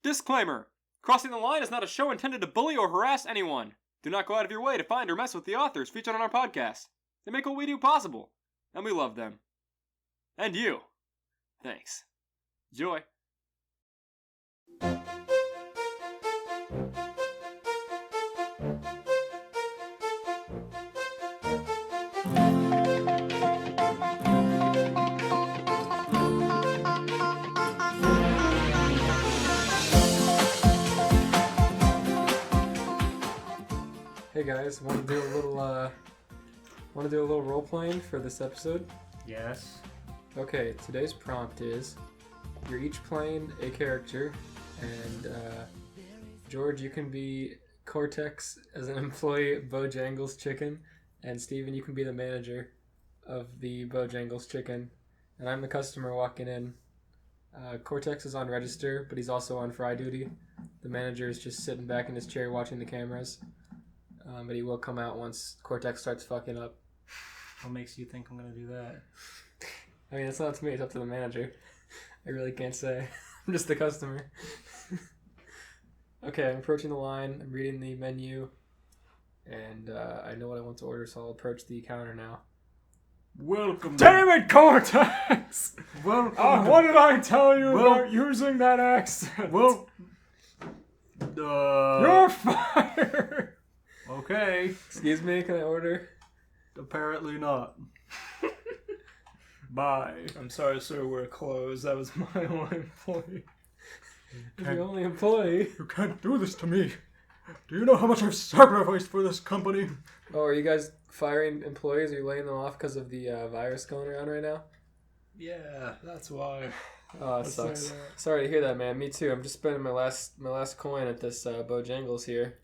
Disclaimer. Crossing the Line is not a show intended to bully or harass anyone. Do not go out of your way to find or mess with the authors featured on our podcast. They make what we do possible, and we love them. And you. Thanks. Enjoy. Hey guys, want to do a little role playing for this episode? Yes. Okay, today's prompt is you're each playing a character, and George, you can be Cortex as an employee at Bojangles Chicken, and Steven, you can be the manager of the Bojangles Chicken, and I'm the customer walking in. Cortex is on register, but he's also on fry duty. The manager is just sitting back in his chair watching the cameras. But he will come out once Cortex starts fucking up. What makes you think I'm going to do that? I mean, it's not up to me, it's up to the manager. I really can't say. I'm just the customer. Okay, I'm approaching the line, I'm reading the menu, and I know what I want to order, so I'll approach the counter now. Welcome. Damn it, Cortex! Welcome. What did I tell you about using that accent? Well, you're fired! Okay. Excuse me, can I order? Apparently not. Bye. I'm sorry, sir, we're closed. That was my only employee. You're the only employee. You can't do this to me. Do you know how much I've sacrificed for this company? Oh, are you guys firing employees? Are you laying them off because of the virus going around right now? Yeah, that's why. Oh, it sucks. Sorry to hear that, man. Me too. I'm just spending my last coin at this Bojangles here.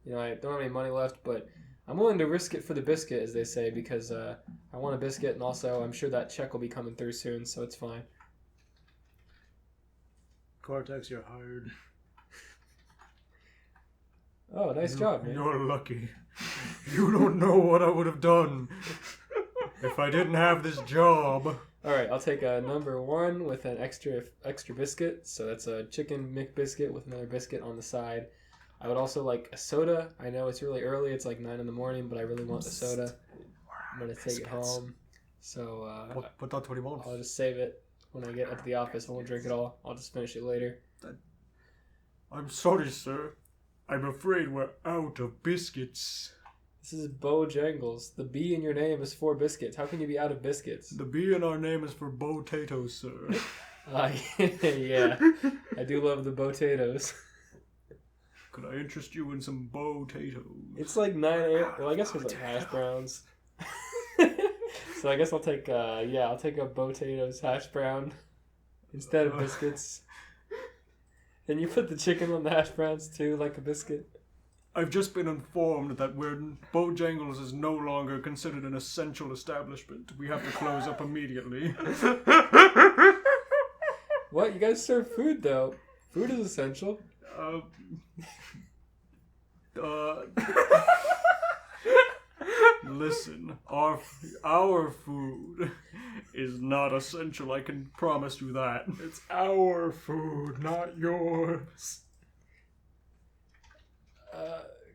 You know, I don't have any money left, but I'm willing to risk it for the biscuit, as they say, because I want a biscuit, and also I'm sure that check will be coming through soon, so it's fine. Cortex, you're hired. Oh, nice job, man. You're lucky. You don't know what I would have done if I didn't have this job. Alright, I'll take a number 1 with an extra biscuit, so that's a chicken McBiscuit with another biscuit on the side. I would also like a soda. I know it's really early, it's like 9 in the morning, but I really want the soda. I'm going to take it home. So But that's what he wants. I'll just save it when I get up to the office. I won't drink it all. I'll just finish it later. I'm sorry, sir. I'm afraid we're out of biscuits. This is Bojangles. The B in your name is for biscuits. How can you be out of biscuits? The B in our name is for potatoes, sir. Yeah. I do love the potatoes. Could I interest you in some potatoes? It's like 9 a.m. Well, I guess there's like hash browns. So I guess I'll take a potatoes hash brown instead of biscuits. And you put the chicken on the hash browns too, like a biscuit? I've just been informed that Bojangles is no longer considered an essential establishment. We have to close up immediately. What? You guys serve food though. Food is essential. Listen, our food is not essential. I can promise you that. It's our food, not yours.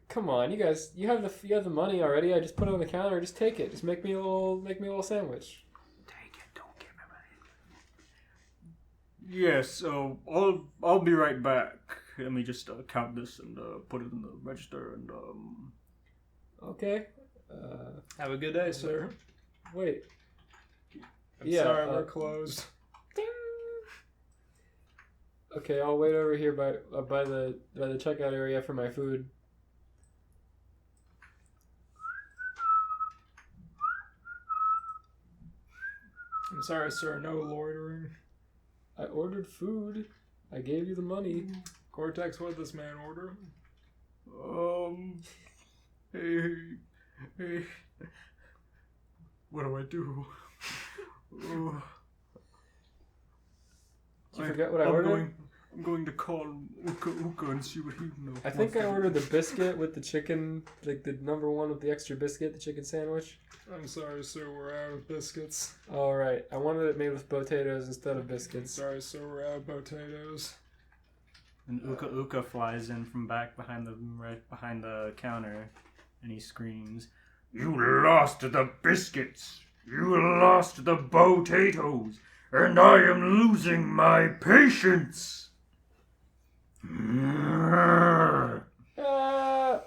Come on, you guys. You have the money already. I just put it on the counter. Just take it. Just make me a little sandwich. Take it. Don't give him any. Yes. So I'll be right back. Let me just count this and put it in the register and Okay. Have a good day, sir. Wait. I'm sorry, we're closed. Ding. Okay, I'll wait over here by the checkout area for my food. I'm sorry, sir. No loitering. I ordered food. I gave you the money. Cortex, what did this man order? Hey. What do I do? Did you forget what I ordered? I'm going to call Uka and see what he knows. I think I ordered the biscuit with the chicken, like the number 1 with the extra biscuit, the chicken sandwich. I'm sorry, sir, we're out of biscuits. Alright, I wanted it made with potatoes instead of biscuits. Sorry, sir, we're out of potatoes. And Uka Uka flies in from right behind the counter, and he screams, "You lost the biscuits! You lost the potatoes! And I am losing my patience!"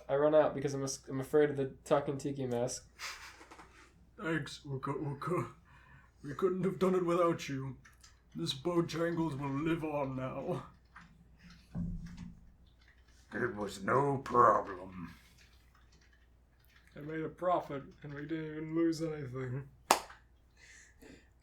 I run out because I'm afraid of the talking tiki mask. Thanks, Uka Uka. We couldn't have done it without you. This Bojangles will live on now. It was no problem. I made a profit, and we didn't even lose anything.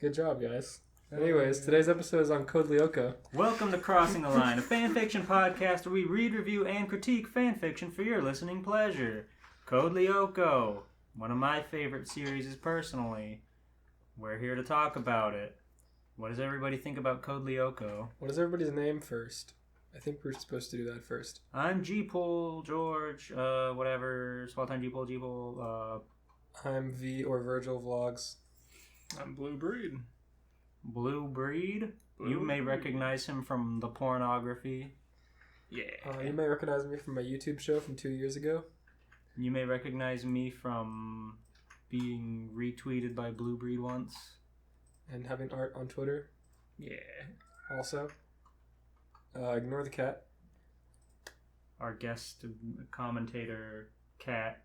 Good job, guys. Anyways, today's episode is on Code Lyoko. Welcome to Crossing the Line, a fanfiction podcast where we read, review, and critique fanfiction for your listening pleasure. Code Lyoko, one of my favorite series personally. We're here to talk about it. What does everybody think about Code Lyoko? What is everybody's name first? I think we're supposed to do that first. I'm G-Pool, George, whatever, small time G-Pool, I'm V or Virgil Vlogs. I'm Blue Breed. Blue Breed. You may recognize him from the pornography. Yeah. You may recognize me from my YouTube show from 2 years ago. You may recognize me from being retweeted by Blue Breed once. And having art on Twitter. Yeah. Also. Ignore the cat. Our guest commentator, Kat.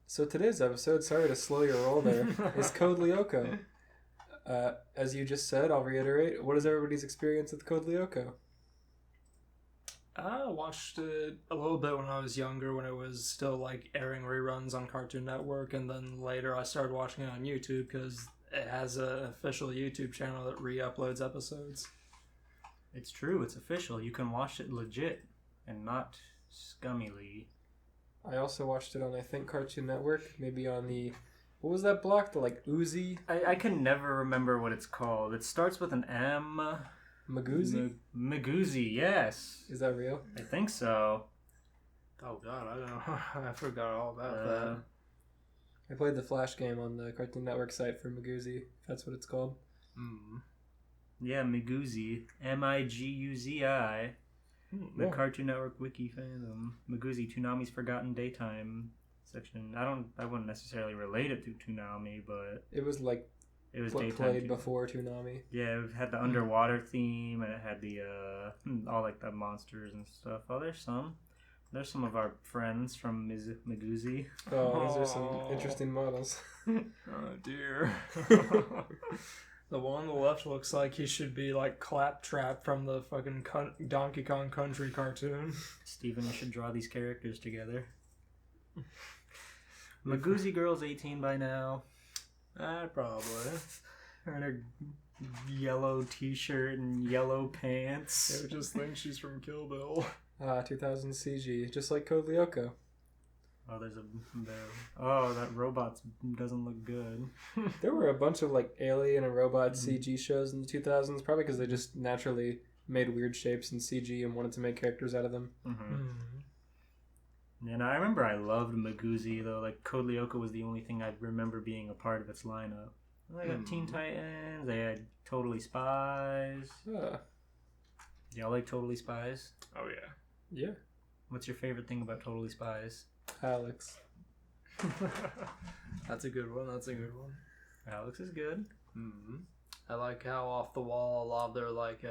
So today's episode, sorry to slow your roll there, is Code Lyoko. As you just said, I'll reiterate, what is everybody's experience with Code Lyoko? I watched it a little bit when I was younger, when it was still like airing reruns on Cartoon Network, and then later I started watching it on YouTube because it has an official YouTube channel that re-uploads episodes. It's true, it's official. You can watch it legit and not scummily. I also watched it on, I think, Cartoon Network, maybe on the... What was that block? The, like, Uzi? I can never remember what it's called. It starts with an M. Magoozy? Magoozy, yes. Is that real? I think so. Oh god, I don't know. I forgot all about that. I played the Flash game on the Cartoon Network site for Magoozy, if that's what it's called. Yeah, Magoozy. Miguzi. The Cartoon Network wiki fandom. Magoozy, Toonami's Forgotten Daytime section. I wouldn't necessarily relate it to Toonami, but It was like it was what daytime. played before Toonami. Yeah, it had the underwater theme, and it had the all like the monsters and stuff. Oh, there's some of our friends from Magoozy. Oh, these are some interesting models. Oh dear. The one on the left looks like he should be like Claptrap from the fucking Donkey Kong Country cartoon. Steven, you should draw these characters together. Magoozy girl's 18 by now. Probably. Wearing a yellow t-shirt and yellow pants. They would just think she's from Kill Bill. 2000 CG, just like Code Lyoko. Oh, that robot doesn't look good. There were a bunch of like alien and robot CG shows in the 2000s, probably because they just naturally made weird shapes in CG and wanted to make characters out of them. And I remember I loved Magoozy, though. Like, Code Lyoko was the only thing I remember being a part of its lineup. They got Teen Titans, they had Totally Spies. Y'all like Totally Spies? Oh yeah. Yeah. What's your favorite thing about Totally Spies? Alex. That's a good one. Alex is good. I like how off the wall a lot of their like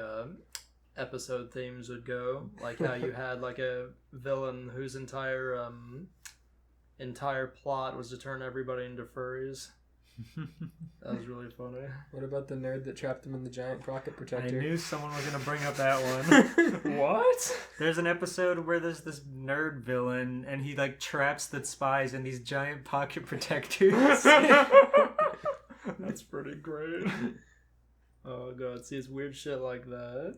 episode themes would go. Like how you had like a villain whose entire plot was to turn everybody into furries. That was really funny. What about the nerd that trapped him in the giant pocket I protector? knew someone was going to bring up that one. What? There's an episode where there's this nerd villain, and he like traps the spies in these giant pocket protectors. That's pretty great. Oh god, see, it's weird shit like that.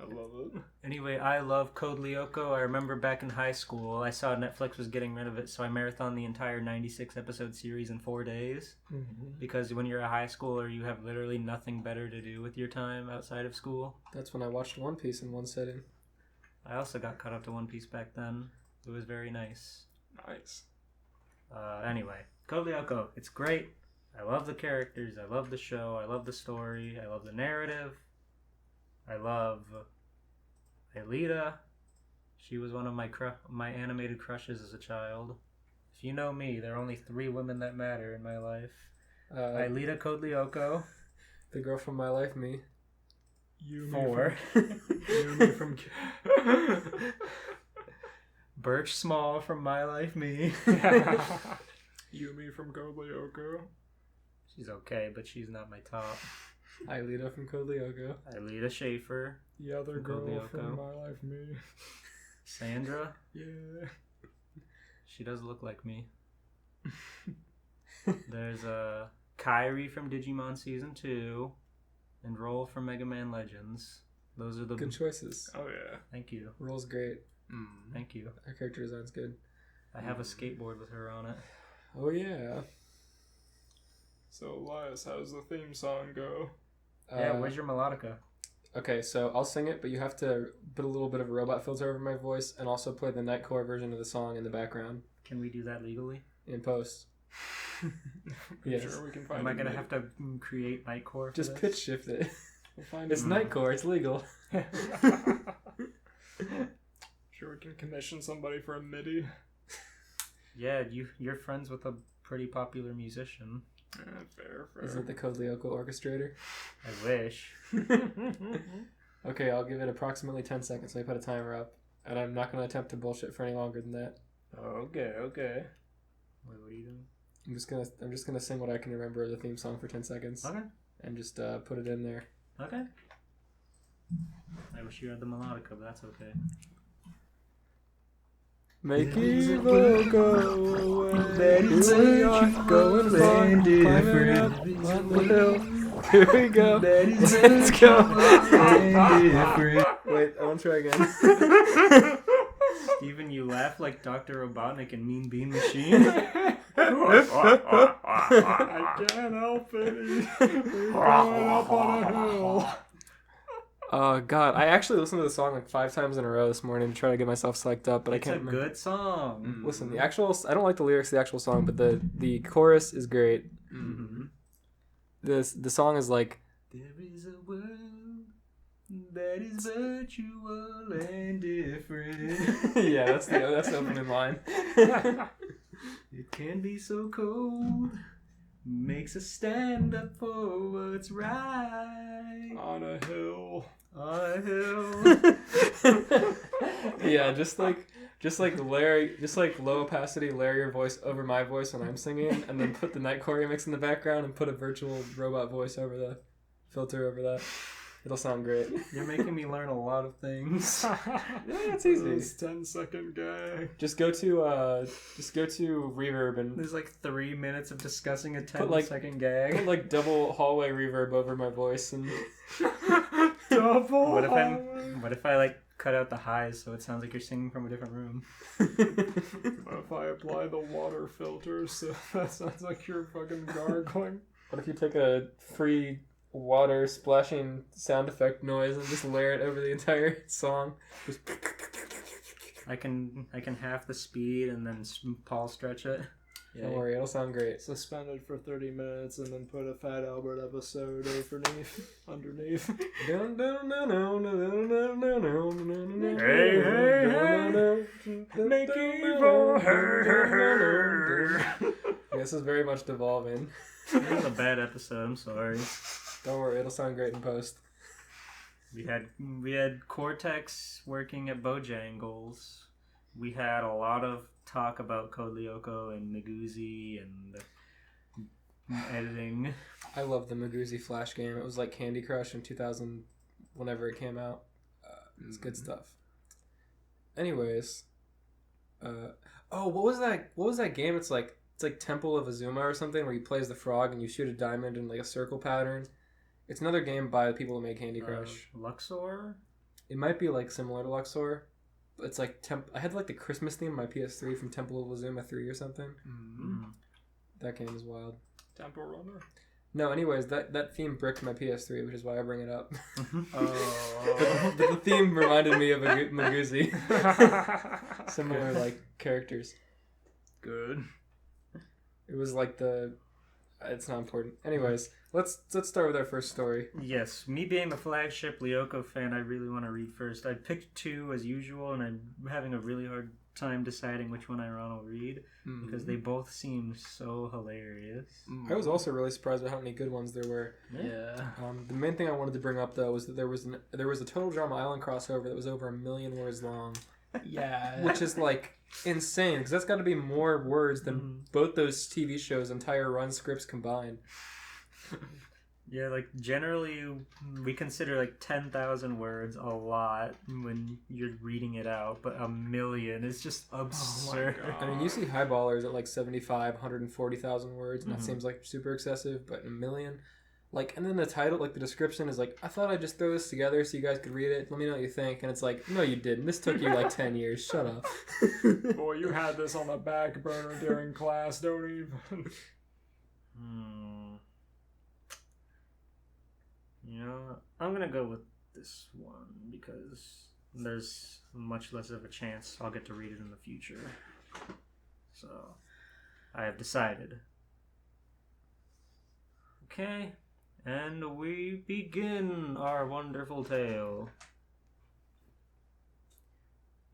I love it. Anyway, I love Code Lyoko. I remember back in high school, I saw Netflix was getting rid of it, so I marathoned the entire 96 episode series in 4 days. Because when you're a high schooler, you have literally nothing better to do with your time outside of school. That's when I watched One Piece in one sitting. I also got caught up to One Piece back then. It was very nice. Nice. Anyway, Code Lyoko. It's great. I love the characters. I love the show. I love the story. I love the narrative. I love Aelita. She was one of my animated crushes as a child. If you know me, there are only 3 women that matter in my life. Aelita Code Lyoko. The girl from My Life, me. Yumi 4. Yumi from Birch Small from My Life, me. Yumi from Code Lyoko. She's okay, but she's not my top. Aelita from Code Lyoko. Aelita Schaefer. The other From Code girl Lyoko. from My Life Me. Sandra. Yeah. She does look like me. There's Kairi from Digimon Season 2. And Roll from Mega Man Legends. Those are the... Good choices. Oh yeah. Thank you. Roll's great. Thank you. Her character design's good. I have a skateboard with her on it. Oh yeah. So Elias, how's the theme song go? Yeah, where's your melodica? Okay, so I'll sing it, but you have to put a little bit of a robot filter over my voice and also play the Nightcore version of the song in the background Can we do that legally? in post. Pretty Yes. sure we can find Am I a gonna mid- have to create Nightcore? Just pitch shift it. We'll find It's a- Nightcore, it's legal. Sure, we can commission somebody for a MIDI. Yeah, you're friends with a pretty popular musician. Fair. Is it the Code Lyoko orchestrator? I wish. Okay, I'll give it approximately 10 seconds. Let me put a timer up. And I'm not going to attempt to bullshit for any longer than that. Okay. Wait, what are you doing? I'm just gonna sing what I can remember of the theme song for 10 seconds. Okay. And just put it in there. Okay. I wish you had the melodica, but that's okay. Make evil go away. We are going far, climbing up on the hill. Here we go. Let's go. Wait, I want to try again. Steven, you laugh like Dr. Robotnik in Mean Bean Machine. I can't help it. We're going up on a hill. Oh God, I actually listened to the song like 5 times in a row this morning to try to get myself psyched up, but It's I can't a remember. good song. Listen, the actual I don't like the lyrics of the actual song, but the chorus is great. Mm-hmm. The song is like There is a world that is virtual and different. yeah, that's the opening line. It can be so cold, makes us stand up for what's right. On a hill. On a hill. Yeah, just like low opacity layer your voice over my voice when I'm singing, and then put the Nightcore remix in the background and put a virtual robot voice over the filter over that. It'll sound great. You're making me learn a lot of things. Yeah, it's easy. This 10-second gag. Just go to Reverb and There's like 3 minutes of discussing a 10-second put gag. like double hallway reverb over my voice and Double. What if I like cut out the highs so it sounds like you're singing from a different room? What if I apply the water filter so that sounds like you're fucking gargling? What if you take a free water splashing sound effect noise and just layer it over the entire song? Just I can half the speed and then Paul stretch it. don't worry, it'll sound great. Suspended for 30 minutes and then put a Fat Albert episode underneath. Make evil. This is very much devolving. It was a bad episode. I'm sorry. Don't worry, it'll sound great in post. We had Cortex working at Bojangles. We had a lot of talk about Code Lyoko and Miguzi and editing. I love the Miguzi Flash game. It was like Candy Crush in 2000, whenever it came out. It's good stuff. Anyways, what was that game? It's like Temple of Azuma or something, where you play as the frog and you shoot a diamond in like a circle pattern. It's another game by the people who made Candy Crush. Luxor? It might be like similar to Luxor. It's like I had like the Christmas theme on my PS3 from Temple of Azuma 3 or something. That game is wild. Temple Runner. No, anyways, that theme bricked my PS3, which is why I bring it up. Oh. But the theme reminded me of a Maguzi. Similar like characters. Good. It was like It's not important. Anyways, let's start with our first story. Yes, me being the flagship Lyoko fan, I really want to read first. I picked 2 as usual, and I'm having a really hard time deciding which one I want to read because they both seem so hilarious. I was also really surprised by how many good ones there were. Yeah. The main thing I wanted to bring up though was that there was a Total Drama Island crossover that was over 1 million words long, Yeah. which is like insane because that's got to be more words than both those TV shows' entire run scripts combined. Yeah, like generally we consider like 10,000 words a lot when you're reading it out, but 1 million is just absurd. I mean, you see highballers at like 75, 140,000 words, and that seems like super excessive, but 1 million. Like, and then the title, like the description is like, I thought I'd just throw this together so you guys could read it. Let me know what you think. And it's like, no, you didn't. This took you like 10 years. Shut up. Boy, you had this on the back burner during class. Don't even. You know, I'm gonna go with this one because there's much less of a chance I'll get to read it in the future. So, I have decided. Okay, and we begin our wonderful tale.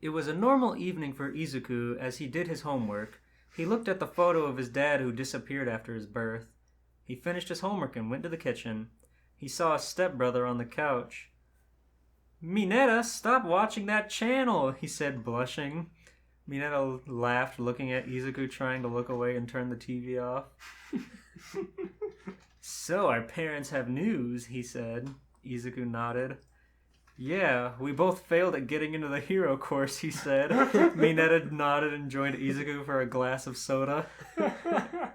It was a normal evening for Izuku as he did his homework. He looked at the photo of his dad who disappeared after his birth. He finished his homework and went to the kitchen. He saw a stepbrother on the couch. "Mineta, stop watching that channel," he said, blushing. Mineta laughed, looking at Izuku trying to look away and turn the TV off. "So, our parents have news," he said. Izuku nodded. "Yeah, we both failed at getting into the hero course," he said. Mineta nodded and joined Izuku for a glass of soda. A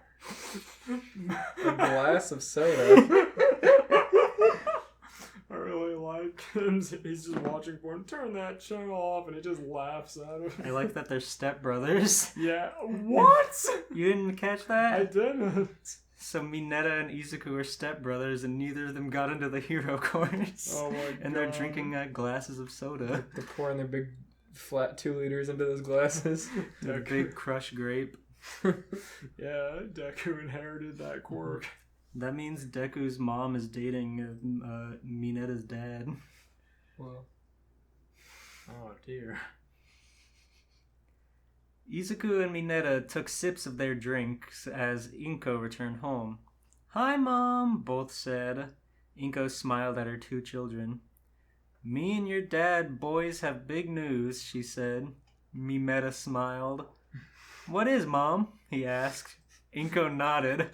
glass of soda? I really like him. He's just watching porn. Turn that channel off, and he just laughs at him. I like that they're stepbrothers. Yeah. What? You didn't catch that? I didn't. So Mineta and Izuku are stepbrothers, and neither of them got into the hero course. Oh my god. And they're drinking glasses of soda. They're pouring their big flat 2 liters into those glasses. A big crushed grape. Yeah, Deku inherited that quirk. That means Deku's mom is dating Mineta's dad. Well, Oh dear. Izuku and Mineta took sips of their drinks as Inko returned home. "Hi, Mom," both said. Inko smiled at her 2 children. "Me and your dad, boys, have big news," she said. Mineta smiled. "What is, Mom?" he asked. Inko nodded.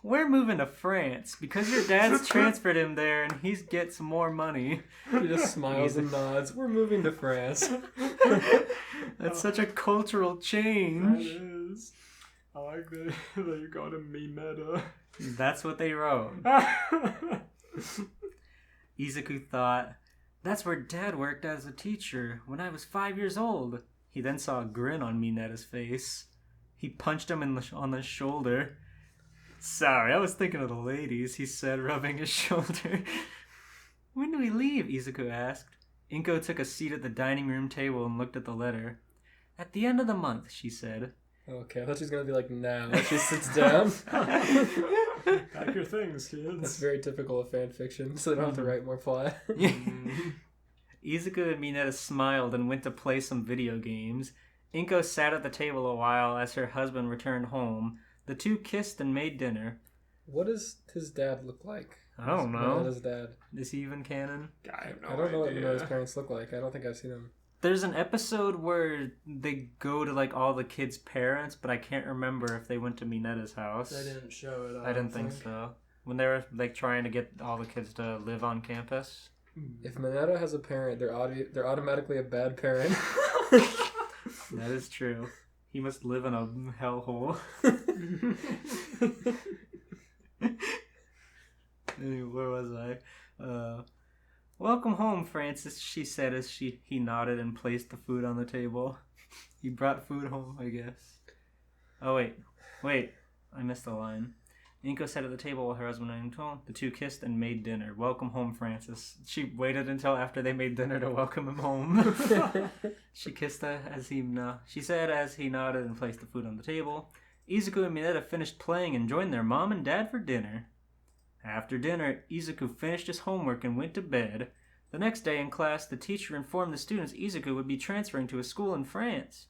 "We're moving to France because your dad's transferred him there and he gets more money." he just smiles and nods. We're moving to France. That's such a cultural That change. is. I like that you got him me meta. That's what they wrote. Izuku thought, "That's where Dad worked as a teacher when I was 5 years old." He then saw a grin on Mineta's face. He punched him on the shoulder. "Sorry, I was thinking of the ladies," he said, rubbing his shoulder. "When do we leave?" Izuku asked. Inko took a seat at the dining room table and looked at the letter. "At the end of the month," she said. Okay, I thought she was going to be like, now. She sits down. Pack your things, kids. That's very typical of fan fiction, so they don't have to write more plot. Izuku and Mineta smiled and went to play some video games. Inko sat at the table a while as her husband returned home. The 2 kissed and made dinner. What does his dad look like? I don't know. His dad. Is he even canon? I have no I don't know what idea. Mineta's parents look like. I don't think I've seen them. There's an episode where they go to like all the kids' parents, but I can't remember if they went to Mineta's house. They didn't show it. I didn't think so. When they were like trying to get all the kids to live on campus. If Mineta has a parent, they're automatically a bad parent. That is true. He must live in a hellhole. Anyway, where was I? Welcome home, Francis, she said as he nodded and placed the food on the table. He brought food home, I guess. Oh, wait, I missed the line. Inko sat at the table while her husband went home. The 2 kissed and made dinner. Welcome home, Francis. She waited until after they made dinner to welcome him home. She kissed her as he she said as he nodded and placed the food on the table. Izuku and Mineta finished playing and joined their mom and dad for dinner. After dinner, Izuku finished his homework and went to bed. The next day in class, the teacher informed the students Izuku would be transferring to a school in France.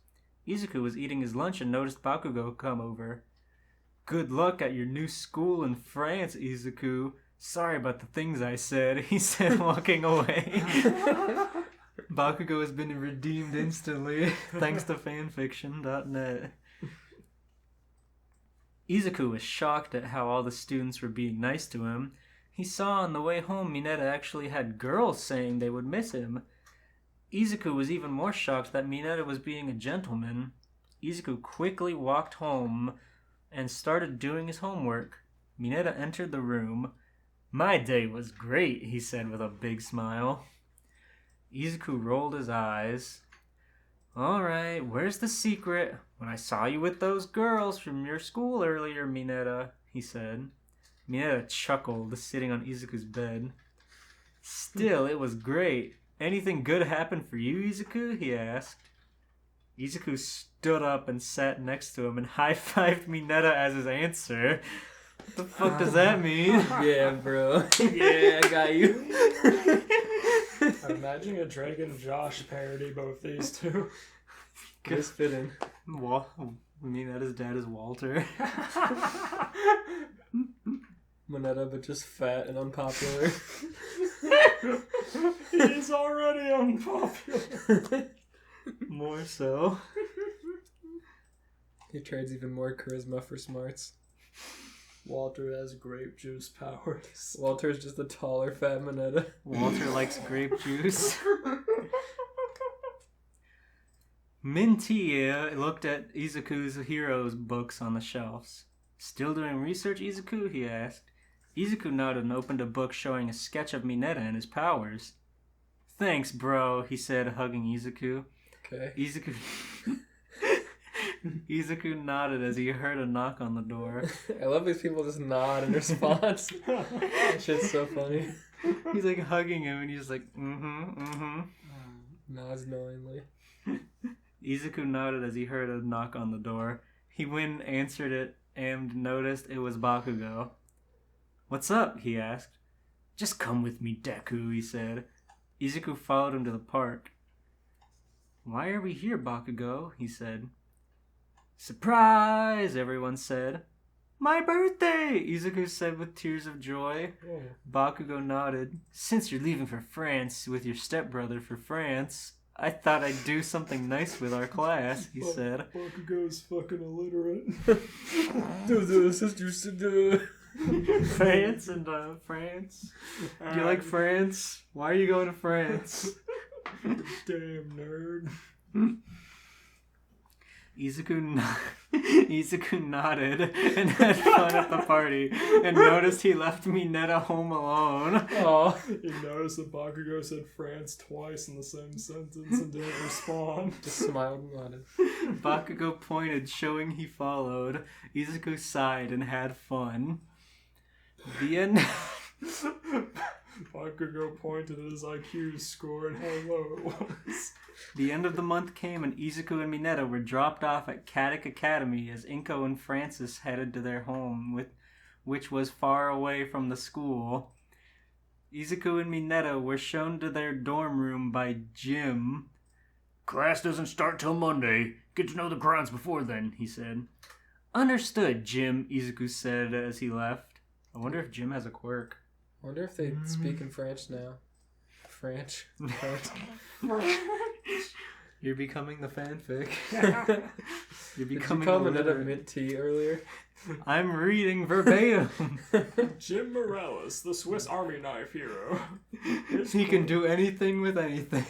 Izuku was eating his lunch and noticed Bakugo come over. "Good luck at your new school in France, Izuku. Sorry about the things I said," he said, walking away. Bakugo has been redeemed instantly, thanks to fanfiction.net. Izuku was shocked at how all the students were being nice to him. He saw on the way home Mineta actually had girls saying they would miss him. Izuku was even more shocked that Mineta was being a gentleman. Izuku quickly walked home and started doing his homework. Mineta entered the room. "My day was great," he said with a big smile. Izuku rolled his eyes. "Alright, where's the secret? When I saw you with those girls from your school earlier, Mineta," he said. Mineta chuckled, sitting on Izuku's bed. "Still, it was great. Anything good happen for you, Izuku?" he asked. Izuku stood up and sat next to him and high-fived Mineta as his answer. What the fuck does that mean? Yeah, bro. Yeah, I got you. I'm imagining a Drake and Josh parody, both these two. Just fitting. Mineta's dad is Walter. Moneta, but just fat and unpopular. He's already unpopular. More so. He trades even more charisma for smarts. Walter has grape juice powers. Walter's just a taller, fat Moneta. Walter likes grape juice. Mintia looked at Izuku's heroes books on the shelves. "Still doing research, Izuku?" he asked. Izuku nodded and opened a book showing a sketch of Mineta and his powers. "Thanks, bro," he said, hugging Izuku. Okay. Izuku nodded as he heard a knock on the door. I love these people just nod in response. That shit's so funny. He's like hugging him and he's like, Nods knowingly. Izuku nodded as he heard a knock on the door. He went and answered it and noticed it was Bakugo. "What's up?" he asked. "Just come with me, Deku," he said. Izuku followed him to the park. "Why are we here, Bakugo?" he said. "Surprise!" everyone said. "My birthday!" Izuku said with tears of joy. Oh. Bakugo nodded. "Since you're leaving for France with your stepbrother for France, I thought I'd do something nice with our class," he said. Bakugo's fucking illiterate. This is used to do. France and France. Do you like France? Why are you going to France? Damn nerd. Izuku nodded and had fun at the party and noticed he left Mineta home alone. Aw. You noticed that Bakugo said France twice in the same sentence and didn't respond. Just smiled and nodded. Bakugo pointed, showing he followed. Izuku sighed and had fun. The end. Bakugo pointed at his IQ score and how low it was. The end of the month came and Izuku and Mineta were dropped off at Katic Academy as Inko and Francis headed to their home, which was far away from the school. Izuku and Mineta were shown to their dorm room by Jim. "Class doesn't start till Monday. Get to know the grounds before then," he said. "Understood, Jim," Izuku said as he left. I wonder if Jim has a quirk. I wonder if they speak in French now. French. You're becoming the fanfic. You're Did you becoming call a Moneta literate. mint tea earlier? I'm reading verbatim. Jim Morales, the Swiss Army knife hero. He can do anything with anything.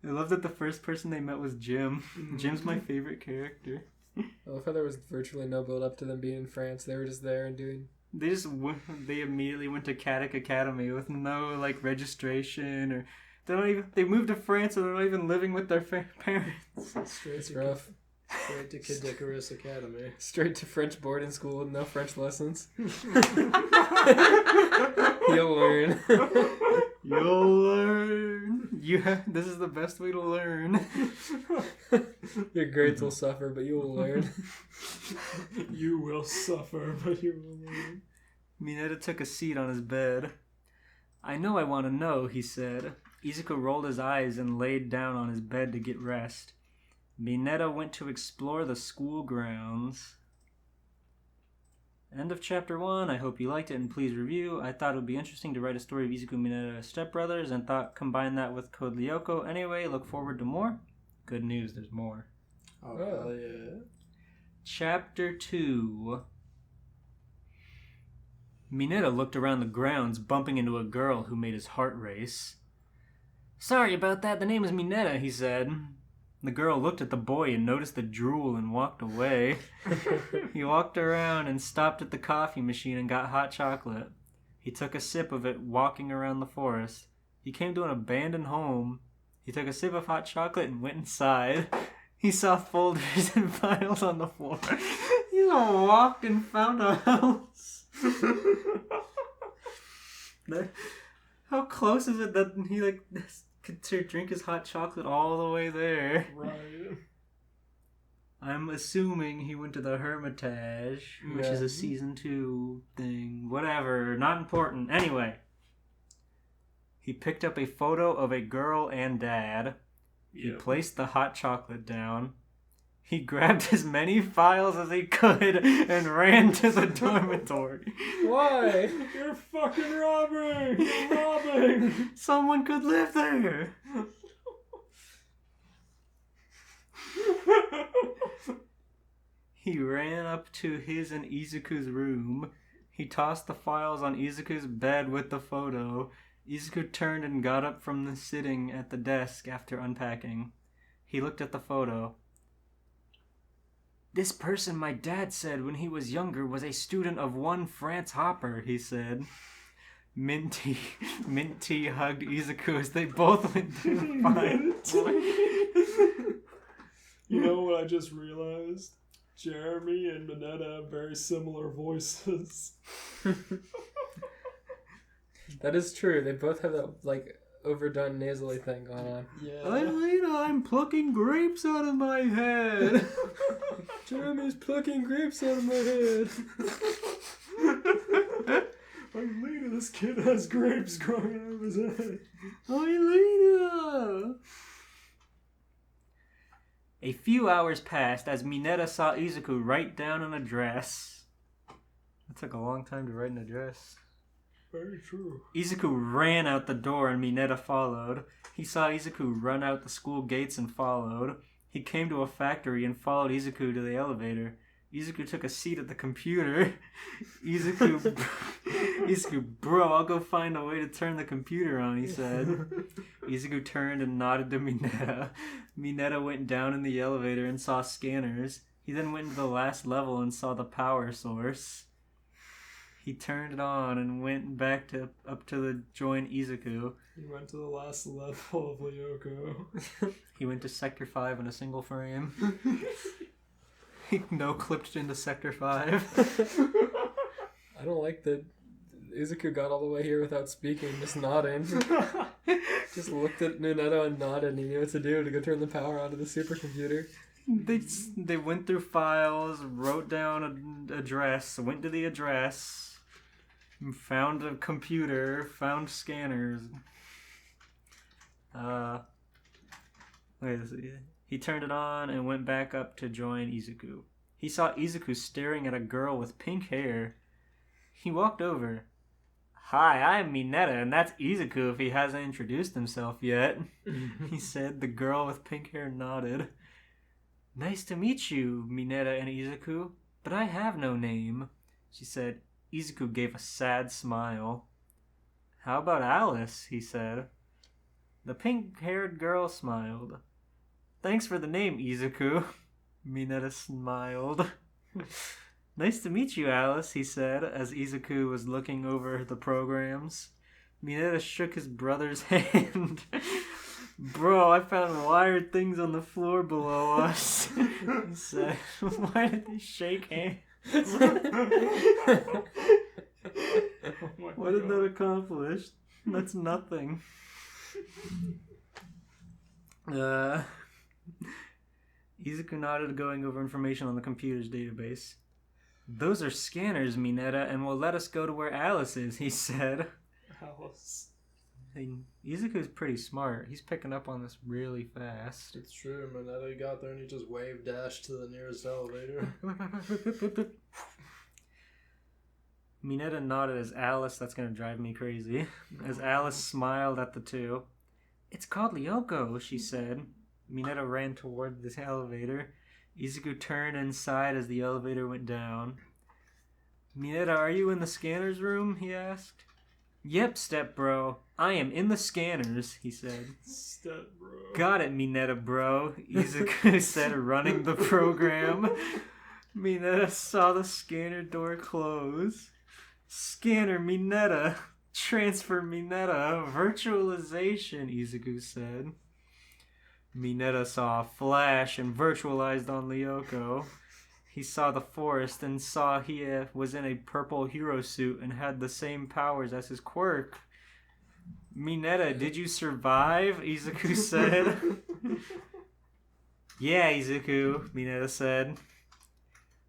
I love that the first person they met was Jim. Jim's my favorite character. I love how there was virtually no build up to them being in France. They were just there and doing. They immediately went to Katic Academy with no like registration or they moved to France and they're not even living with their parents. It's rough. Straight to Kid Academy. Straight to French boarding school with no French lessons. You'll learn. You'll learn. This is the best way to learn. Your grades will suffer, but you will learn. You will suffer, but you will learn. Mineta took a seat on his bed. I know I want to know, he said. Izuku rolled his eyes and laid down on his bed to get rest. Mineta went to explore the school grounds. End of chapter 1. I hope you liked it and please review. I thought it would be interesting to write a story of Izuku Mineta as stepbrothers and thought combine that with Code Lyoko. Anyway, look forward to more. Good news, there's more. Oh, hell yeah. Chapter 2. Mineta looked around the grounds, bumping into a girl who made his heart race. Sorry about that, the name is Mineta, he said. The girl looked at the boy and noticed the drool and walked away. He walked around and stopped at the coffee machine and got hot chocolate. He took a sip of it walking around the forest. He came to an abandoned home. He took a sip of hot chocolate and went inside. He saw folders and files on the floor. He walked and found a house. How close is it that he could drink his hot chocolate all the way there? Right. I'm assuming he went to the Hermitage, which is a season 2 thing. Whatever, not important. Anyway, he picked up a photo of a girl and dad. He placed the hot chocolate down. He grabbed as many files as he could and ran to the dormitory. Why? You're fucking robbing! You're robbing! Someone could live there. He ran up to his and Izuku's room. He tossed the files on Izuku's bed with the photo. Izuku turned and got up from the sitting at the desk after unpacking. He looked at the photo. This person my dad said when he was younger was a student of one France Hopper, he said. Minty hugged Izuku as they both went through fine. You know what I just realized? Jeremy and Mineta have very similar voices. That is true. They both have that, overdone nasally thing going on. Yeah. I'm plucking grapes out of my head. Jeremy's plucking grapes out of my head. Lena, this kid has grapes growing out of his head. Lena. A few hours passed as Mineta saw Izuku write down an address. It took a long time to write an address. Very true. Izuku ran out the door and Mineta followed. He saw Izuku run out the school gates and followed. He came to a factory and followed Izuku to the elevator. Izuku took a seat at the computer. Izuku, bro, I'll go find a way to turn the computer on, he said. Izuku turned and nodded to Mineta. Mineta went down in the elevator and saw scanners. He then went to the last level and saw the power source. He turned it on and went back up to join Izuku. He went to the last level of Lyoko. He went to Sector 5 in a single frame. He no-clipped into Sector 5. I don't like that Izuku got all the way here without speaking, just nodding. Just looked at Mineta and nodded, and he knew what to do to go turn the power on to the supercomputer. They went through files, wrote down an address, went to the address, found a computer, found scanners. He turned it on and went back up to join Izuku. He saw Izuku staring at a girl with pink hair. He walked over. Hi, I'm Mineta, and that's Izuku if he hasn't introduced himself yet. He said. The girl with pink hair nodded. Nice to meet you, Mineta and Izuku, but I have no name, she said. Izuku gave a sad smile. How about Alice, he said. The pink-haired girl smiled. Thanks for the name, Izuku, Mineta smiled. Nice to meet you, Alice, he said, as Izuku was looking over the programs. Mineta shook his brother's hand. Bro, I found wired things on the floor below us, he said. Why did they shake hands? What did that accomplish? That's nothing. Izuku nodded, going over information on the computer's database. Those are scanners, Mineta, and will let us go to where Alice is, he said. Alice. And Izuku's pretty smart. He's picking up on this really fast. It's true, Mineta got there and he just wave dashed to the nearest elevator. Mineta nodded as Alice, that's gonna drive me crazy, as Alice smiled at the two. It's called Lyoko, she said. Mineta ran toward the elevator. Izuku turned inside as the elevator went down. Mineta, are you in the scanners room? He asked. Yep, step bro. I am in the scanners, he said. Step bro. Got it, Mineta bro, Izuku said, running the program. Mineta saw the scanner door close. Scanner Mineta. Transfer Mineta. Virtualization, Izuku said. Mineta saw a flash and virtualized on Lyoko. He saw the forest and saw he was in a purple hero suit and had the same powers as his quirk. Mineta, did you survive? Izuku said. Yeah, Izuku, Mineta said.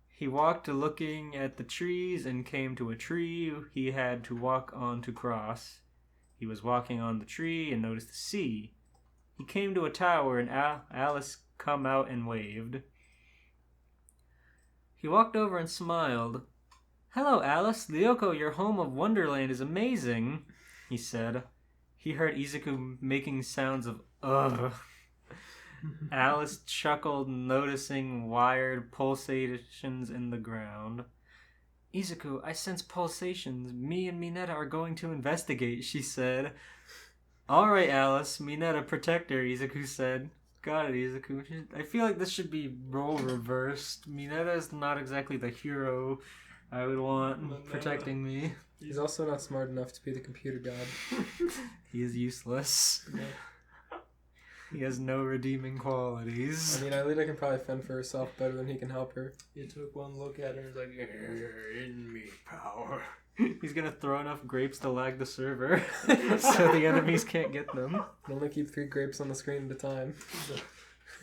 He walked looking at the trees and came to a tree he had to walk on to cross. He was walking on the tree and noticed the sea. He came to a tower and Alice come out and waved. He walked over and smiled. Hello, Alice. Lyoko, your home of Wonderland is amazing, he said. He heard Izuku making sounds of ugh. Alice chuckled, noticing wired pulsations in the ground. Izuku, I sense pulsations. Me and Mineta are going to investigate, she said. Alright, Alice. Mineta, protect her, Izuku said. Got it, Izuku. I feel like this should be role reversed. Mineta is not exactly the hero I would want protecting me. He's also not smart enough to be the computer god. He is useless. He has no redeeming qualities. I mean, Aelita can probably fend for herself better than he can help her. He took one look at her and was like, in me power. He's gonna throw enough grapes to lag the server so the enemies can't get them. Can only keep 3 grapes on the screen at a time.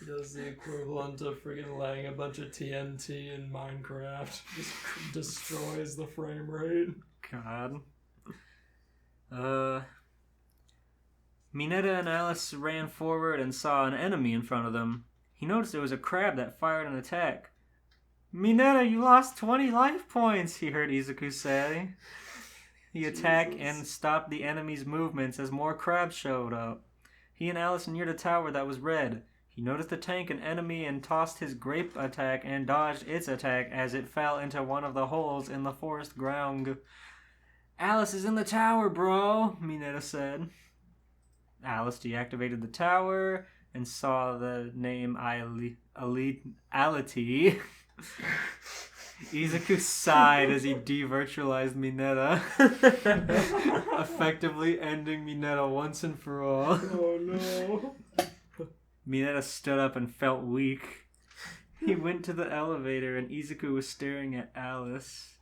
He does the equivalent of freaking laying a bunch of TNT in Minecraft. Just destroys the frame rate. God. Mineta and Alice ran forward and saw an enemy in front of them. He noticed it was a crab that fired an attack. Mineta, you lost 20 life points, he heard Izuku say. He attacked and stopped the enemy's movements as more crabs showed up. He and Alice neared a tower that was red. He noticed the tank an enemy and tossed his grape attack and dodged its attack as it fell into one of the holes in the forest ground. Alice is in the tower, bro, Mineta said. Alice deactivated the tower and saw the name Ality. Izuku sighed as he devirtualized Mineta, effectively ending Mineta once and for all. Oh no. Mineta stood up and felt weak. He went to the elevator and Izuku was staring at Alice.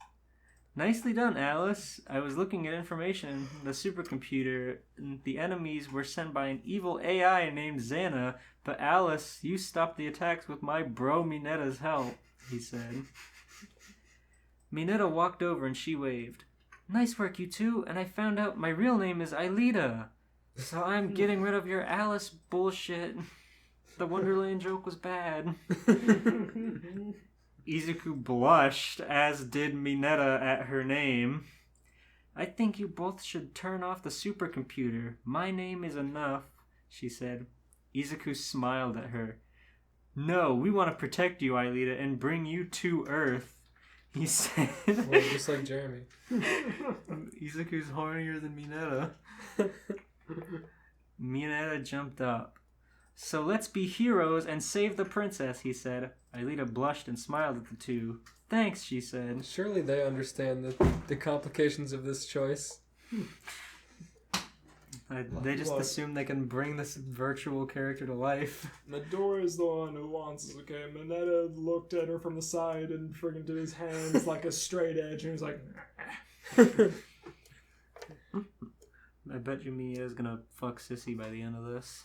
Nicely done, Alice. I was looking at information in the supercomputer. The enemies were sent by an evil AI named Xana, but Alice, you stopped the attacks with my bro Mineta's help, he said. Mineta walked over and she waved. Nice work, you two, and I found out my real name is Aelita. So I'm getting rid of your Alice bullshit. The Wonderland joke was bad. Izuku blushed, as did Mineta at her name. I think you both should turn off the supercomputer. My name is enough, she said. Izuku smiled at her. No, we want to protect you, Aelita, and bring you to Earth, he said. Well, just like Jeremy. Izuku's hornier than Mineta. Mineta jumped up. So let's be heroes and save the princess, he said. Aelita blushed and smiled at the two. Thanks, she said. Surely they understand the complications of this choice. They just assume they can bring this virtual character to life. Midori is the one who wants us, okay? Mineta looked at her from the side and friggin' did his hands like a straight edge and he was like... I bet you Mia is gonna fuck Sissy by the end of this.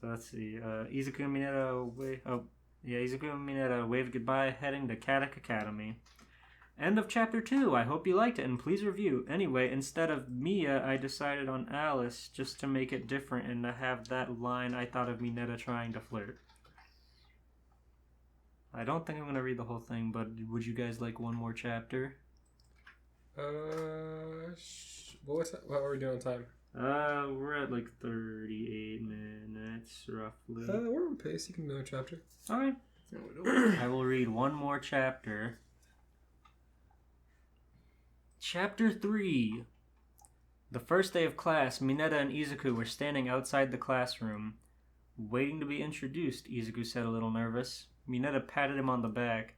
So let's see. Izuku and Mineta waved goodbye, heading to Katak Academy. End of chapter 2. I hope you liked it, and please review. Anyway, instead of Mia, I decided on Alice, just to make it different and to have that line I thought of Mineta trying to flirt. I don't think I'm going to read the whole thing, but would you guys like one more chapter? What are we doing on time? We're at like 38 minutes, roughly. We're on pace. You can do a chapter. Alright. I will read one more chapter. Chapter 3. The first day of class, Mineta and Izuku were standing outside the classroom. Waiting to be introduced, Izuku said, a little nervous. Mineta patted him on the back.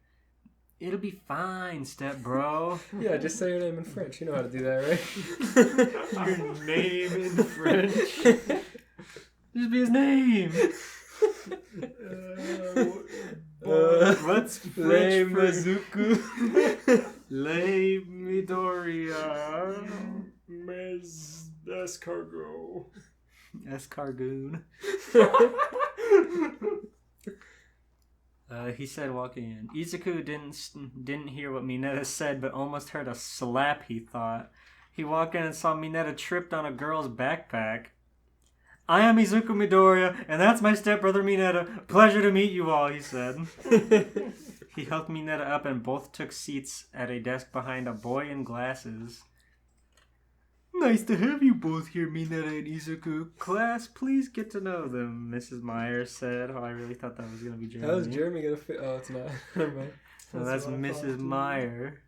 It'll be fine, step bro. Yeah, just say your name in French. You know how to do that, right? Your name in French. Just be his name. What's French for Mazuku? Le Midoriya. Mes escargot. Escargoon. He said, walking in. Izuku didn't hear what Mineta said, but almost heard a slap, he thought. He walked in and saw Mineta tripped on a girl's backpack. I am Izuku Midoriya, and that's my stepbrother Mineta. Pleasure to meet you all, he said. He helped Mineta up and both took seats at a desk behind a boy in glasses. Nice to have you both here, Mineta and Izuku. Class, please get to know them, Mrs. Myers said. Oh, I really thought that was going to be Jeremy. How is Jeremy going to fit? Oh, it's not. Never mind. So that's Mrs. Meyer.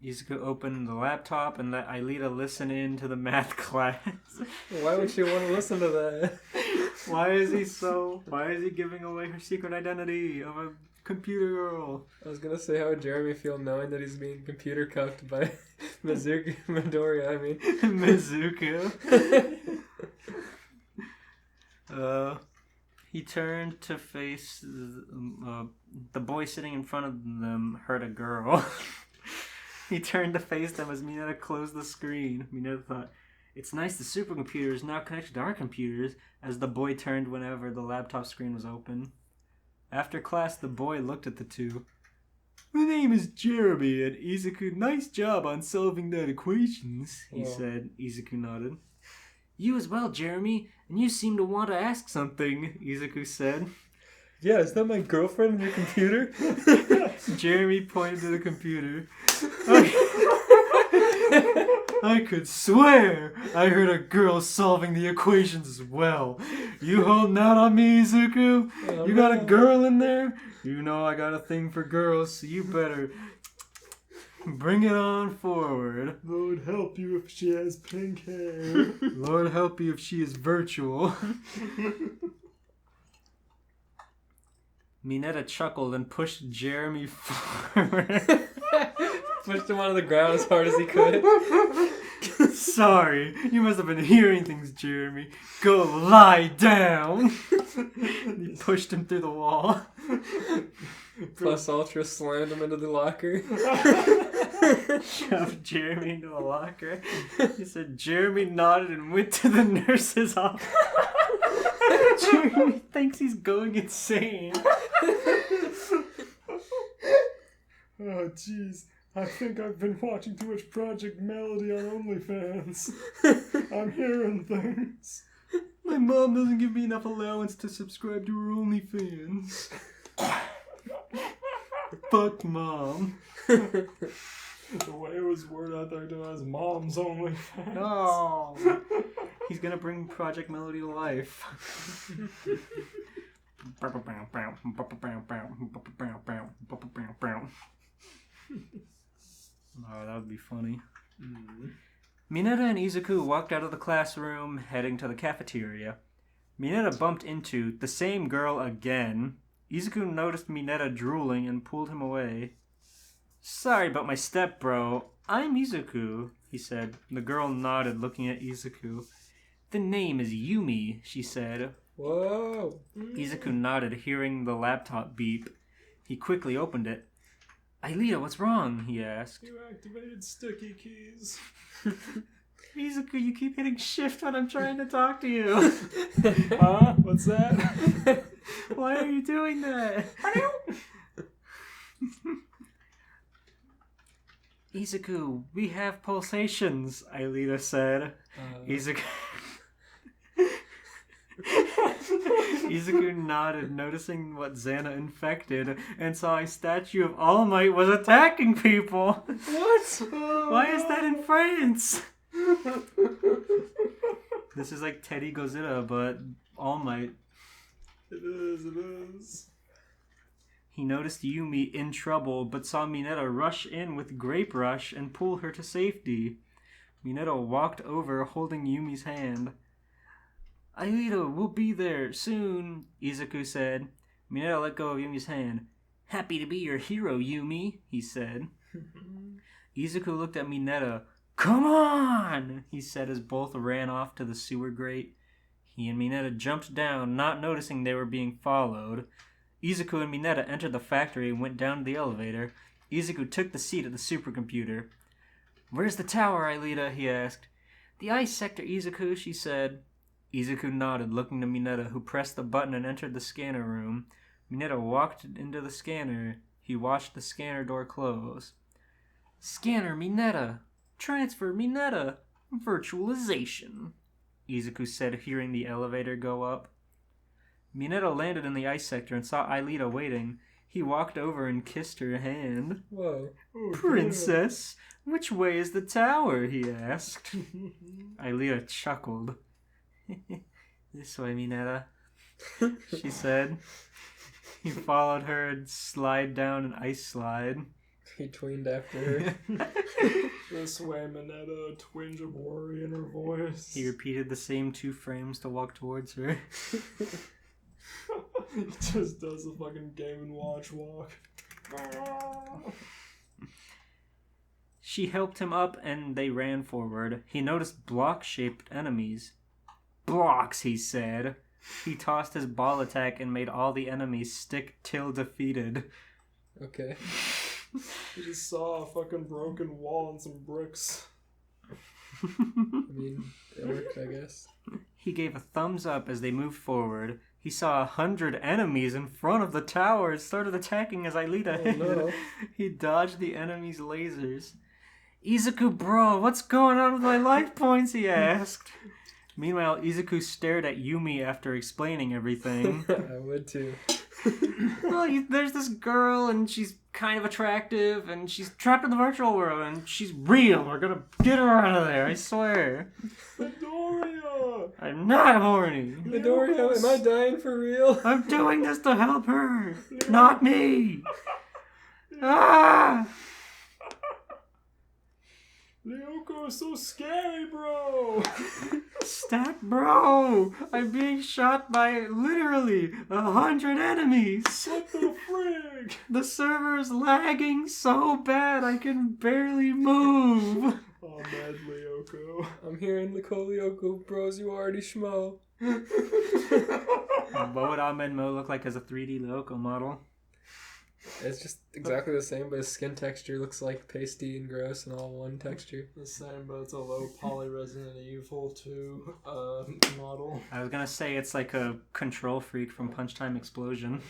Izuku opened the laptop and let Aelita listen in to the math class. Why would she want to listen to that? Why is he giving away her secret identity of a computer girl? I was going to say, how would Jeremy feel knowing that he's being computer cuffed by Mizuki Midoriya, I mean. Mizuku. He turned to face the boy sitting in front of them heard a girl. He turned to face them as Mineta closed the screen. Mineta thought, it's nice the supercomputer is now connected to our computers, as the boy turned whenever the laptop screen was open. After class, the boy looked at the two. My name is Jeremy, and Izuku, nice job on solving that equations, he said. Izuku nodded. You as well, Jeremy, and you seem to want to ask something, Izuku said. Yeah, is that my girlfriend in your computer? Jeremy pointed to the computer. I could swear I heard a girl solving the equations as well. You holding out on me, Izuku? Oh, you got a girl in there? You know I got a thing for girls, so you better bring it on forward. Lord help you if she has pink hair. Lord help you if she is virtual. Mineta chuckled and pushed Jeremy forward. Pushed him onto the ground as hard as he could. Sorry, you must have been hearing things, Jeremy. Go lie down. He pushed him through the wall. Plus Ultra slammed him into the locker. Shoved Jeremy into a locker. He said Jeremy nodded and went to the nurse's office. Jeremy thinks he's going insane. Oh, jeez. I think I've been watching too much Project Melody on OnlyFans. I'm hearing things. My mom doesn't give me enough allowance to subscribe to her OnlyFans. Fuck mom. The way it was worded out there to us, mom's OnlyFans. Oh, he's gonna bring Project Melody to life. Oh, that would be funny. Mineta and Izuku walked out of the classroom, heading to the cafeteria. Mineta bumped into the same girl again. Izuku noticed Mineta drooling and pulled him away. Sorry about my step, bro. I'm Izuku, he said. The girl nodded, looking at Izuku. The name is Yumi, she said. Whoa. Izuku nodded, hearing the laptop beep. He quickly opened it. Aelita, what's wrong? He asked. You activated sticky keys. Izuku, you keep hitting shift when I'm trying to talk to you. Huh? What's that? Why are you doing that? Izuku, we have pulsations, Aelita said. Izuku... Izuku nodded, noticing what Xana infected, and saw a statue of All Might was attacking people. What? Why is that in France? This is like Teddy Godzilla, but All Might. It is. He noticed Yumi in trouble, but saw Mineta rush in with Grape Rush and pull her to safety. Mineta walked over, holding Yumi's hand. Aelita, we'll be there soon, Izuku said. Mineta let go of Yumi's hand. Happy to be your hero, Yumi, he said. Izuku looked at Mineta. Come on, he said as both ran off to the sewer grate. He and Mineta jumped down, not noticing they were being followed. Izuku and Mineta entered the factory and went down to the elevator. Izuku took the seat at the supercomputer. Where's the tower, Aelita? He asked. The ice sector, Izuku, she said. Izuku nodded, looking to Mineta, who pressed the button and entered the scanner room. Mineta walked into the scanner. He watched the scanner door close. Scanner, Mineta. Transfer, Mineta. Virtualization, Izuku said, hearing the elevator go up. Mineta landed in the ice sector and saw Aelita waiting. He walked over and kissed her hand. Whoa. Oh, Princess, which way is the tower? He asked. Aelita chuckled. This way, Mineta, she said. He followed her and slid down an ice slide. He tweened after her. This way, Mineta, a twinge of worry in her voice. He repeated the same 2 frames to walk towards her. He just does the fucking Game & Watch walk. She helped him up and they ran forward. He noticed block-shaped enemies. Blocks, he said. He tossed his ball attack and made all the enemies stick till defeated. Okay. You just saw a fucking broken wall and some bricks. I mean, it worked, I guess. He gave a thumbs up as they moved forward. He saw 100 enemies in front of the tower and started attacking as Aelita hit. no. He dodged the enemies' lasers. Izuku, bro, what's going on with my life points? He asked. Meanwhile, Izuku stared at Yumi after explaining everything. I would too. Well, there's this girl, and she's kind of attractive, and she's trapped in the virtual world, and she's real. We're gonna get her out of there, I swear. Midoriya! I'm not horny. Midoriya, am I dying for real? I'm doing this to help her, not me. Ah! Lyoko is so scary, bro! Stat, bro! I'm being shot by literally 100 enemies. What the frig? The server's lagging so bad I can barely move. Oh, mad Lyoko. I'm hearing the Code Lyoko, bros, you already schmo. What would Amenmo look like as a 3D Lyoko model? It's just exactly the same, but his skin texture looks like pasty and gross and all one texture. The same, but it's a low poly Resident Evil 2 model. I was gonna say it's like a control freak from Punch Time Explosion.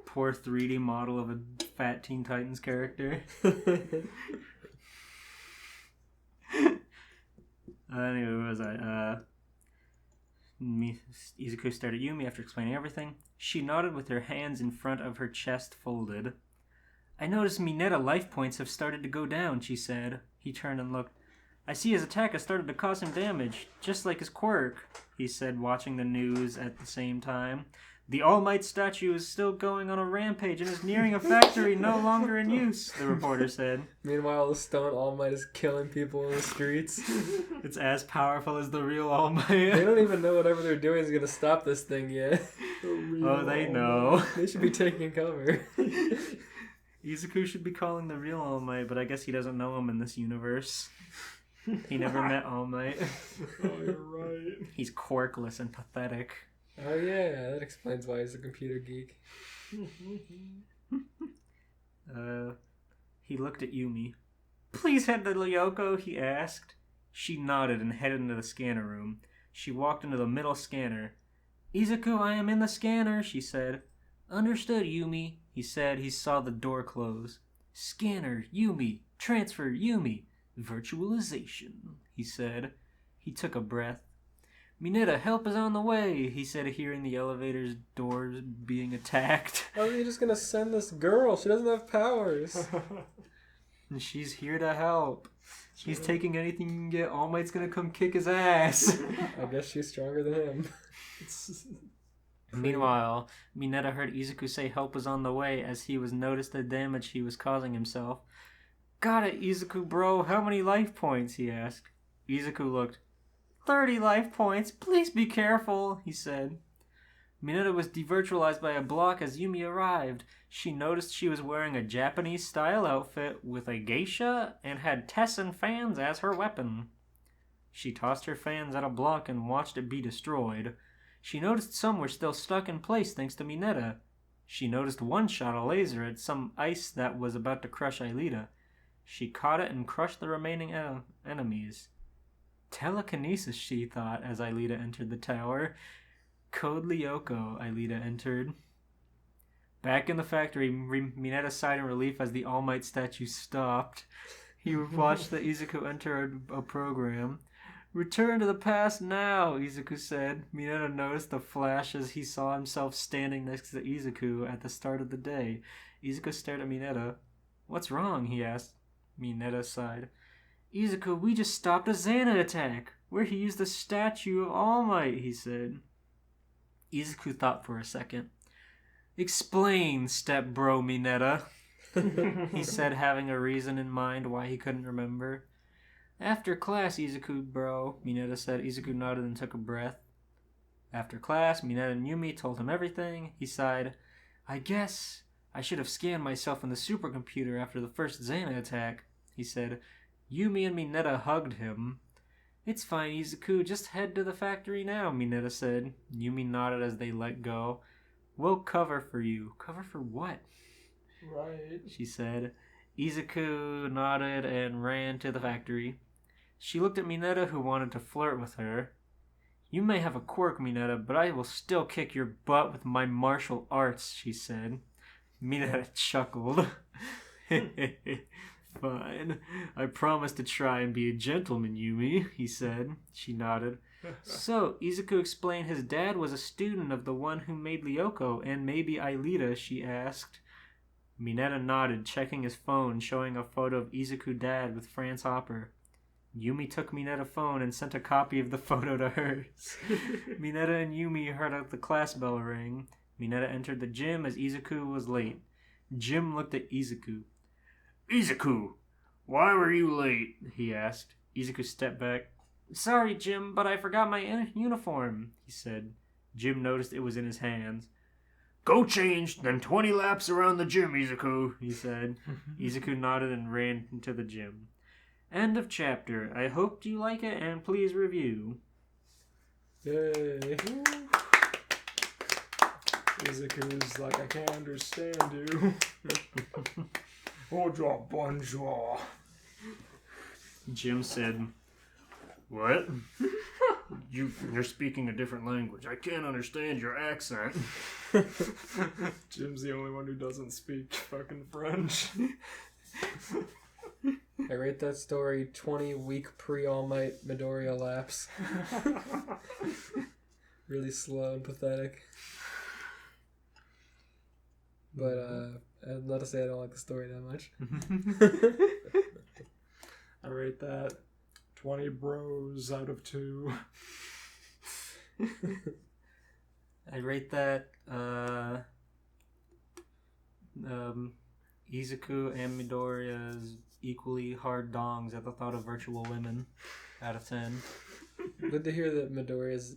Poor 3D model of a fat Teen Titans character. Anyway, where was I? Izuku stared at Yumi after explaining everything. She nodded with her hands in front of her chest folded. I noticed Mineta life points have started to go down, she said. He turned and looked. I see his attack has started to cause him damage, just like his quirk, he said, watching the news at the same time. The All Might statue is still going on a rampage and is nearing a factory no longer in use, the reporter said. Meanwhile, the Stone All Might is killing people in the streets. It's as powerful as the real All Might. They don't even know whatever they're doing is going to stop this thing yet. Oh, they know. They should be taking cover. Izuku should be calling the real All Might, but I guess he doesn't know him in this universe. He never met All Might. Oh, you're right. He's quirkless and pathetic. Oh yeah, that explains why he's a computer geek. He looked at Yumi. Please head to Lyoko, he asked. She nodded and headed into the scanner room. She walked into the middle scanner. Izuku, I am in the scanner, she said. Understood, Yumi, he said. He saw the door close. Scanner, Yumi. Transfer, Yumi. Virtualization, he said. He took a breath. Mineta, help is on the way, he said, hearing the elevator's doors being attacked. How are you just gonna send this girl? She doesn't have powers. And she's here to help. He's taking anything you can get. All Might's gonna come kick his ass. I guess she's stronger than him. Meanwhile, Mineta heard Izuku say help was on the way as he was noticed the damage he was causing himself. Got it, Izuku bro. How many life points? He asked. Izuku looked. 30 life points. Please be careful, he said. Mineta was devirtualized by a block as Yumi arrived. She noticed she was wearing a Japanese-style outfit with a geisha and had Tessin fans as her weapon. She tossed her fans at a block and watched it be destroyed. She noticed some were still stuck in place thanks to Mineta. She noticed one shot a laser at some ice that was about to crush Aelita. She caught it and crushed the remaining enemies. Telekinesis, she thought as Aelita entered the tower. Code Lyoko, Aelita entered. Back in the factory, Mineta sighed in relief as the All Might statue stopped. He watched the Izuku enter a program. Return to the past now, Izuku said. Mineta noticed a flash as he saw himself standing next to Izuku at the start of the day. Izuku stared at Mineta. What's wrong? He asked. Mineta sighed. Izuku, we just stopped a Xana attack, where he used the statue of All Might, he said. Izuku thought for a second. Explain, step-bro Mineta, he said, having a reason in mind why he couldn't remember. After class, Izuku, bro, Mineta said. Izuku nodded and took a breath. After class, Mineta and Yumi told him everything. He sighed. I guess I should have scanned myself in the supercomputer after the first Xana attack, he said. Yumi and Mineta hugged him. It's fine, Izuku. Just head to the factory now, Mineta said. Yumi nodded as they let go. We'll cover for you. Cover for what? Right. She said. Izuku nodded and ran to the factory. She looked at Mineta, who wanted to flirt with her. You may have a quirk, Mineta, but I will still kick your butt with my martial arts, she said. Mineta chuckled. Fine. I promise to try and be a gentleman, Yumi, he said. She nodded. So, Izuku explained his dad was a student of the one who made Lyoko, and maybe Aelita, she asked. Mineta nodded, checking his phone, showing a photo of Izuku dad with Franz Hopper. Yumi took Mineta's phone and sent a copy of the photo to hers. Mineta and Yumi heard the class bell ring. Mineta entered the gym as Izuku was late. Jim looked at Izuku. Izuku, why were you late? He asked. Izuku stepped back. Sorry, Jim, but I forgot my uniform, he said. Jim noticed it was in his hands. Go change, then 20 laps around the gym, Izuku, he said. Izuku nodded and ran into the gym. End of chapter. I hope you like it, and please review. Yay. Izuku's like, I can't understand you. Bonjour, bonjour. Jim said, What? You're speaking a different language. I can't understand your accent. Jim's the only one who doesn't speak fucking French. I rate that story 20 week pre-All Might Midoriya lapse. Really slow and pathetic. But, not to say I don't like the story that much. I rate that 20 bros out of 2. I rate that, Izuku and Midoriya's equally hard dongs at the thought of virtual women out of 10. Good to hear that Midoriya's...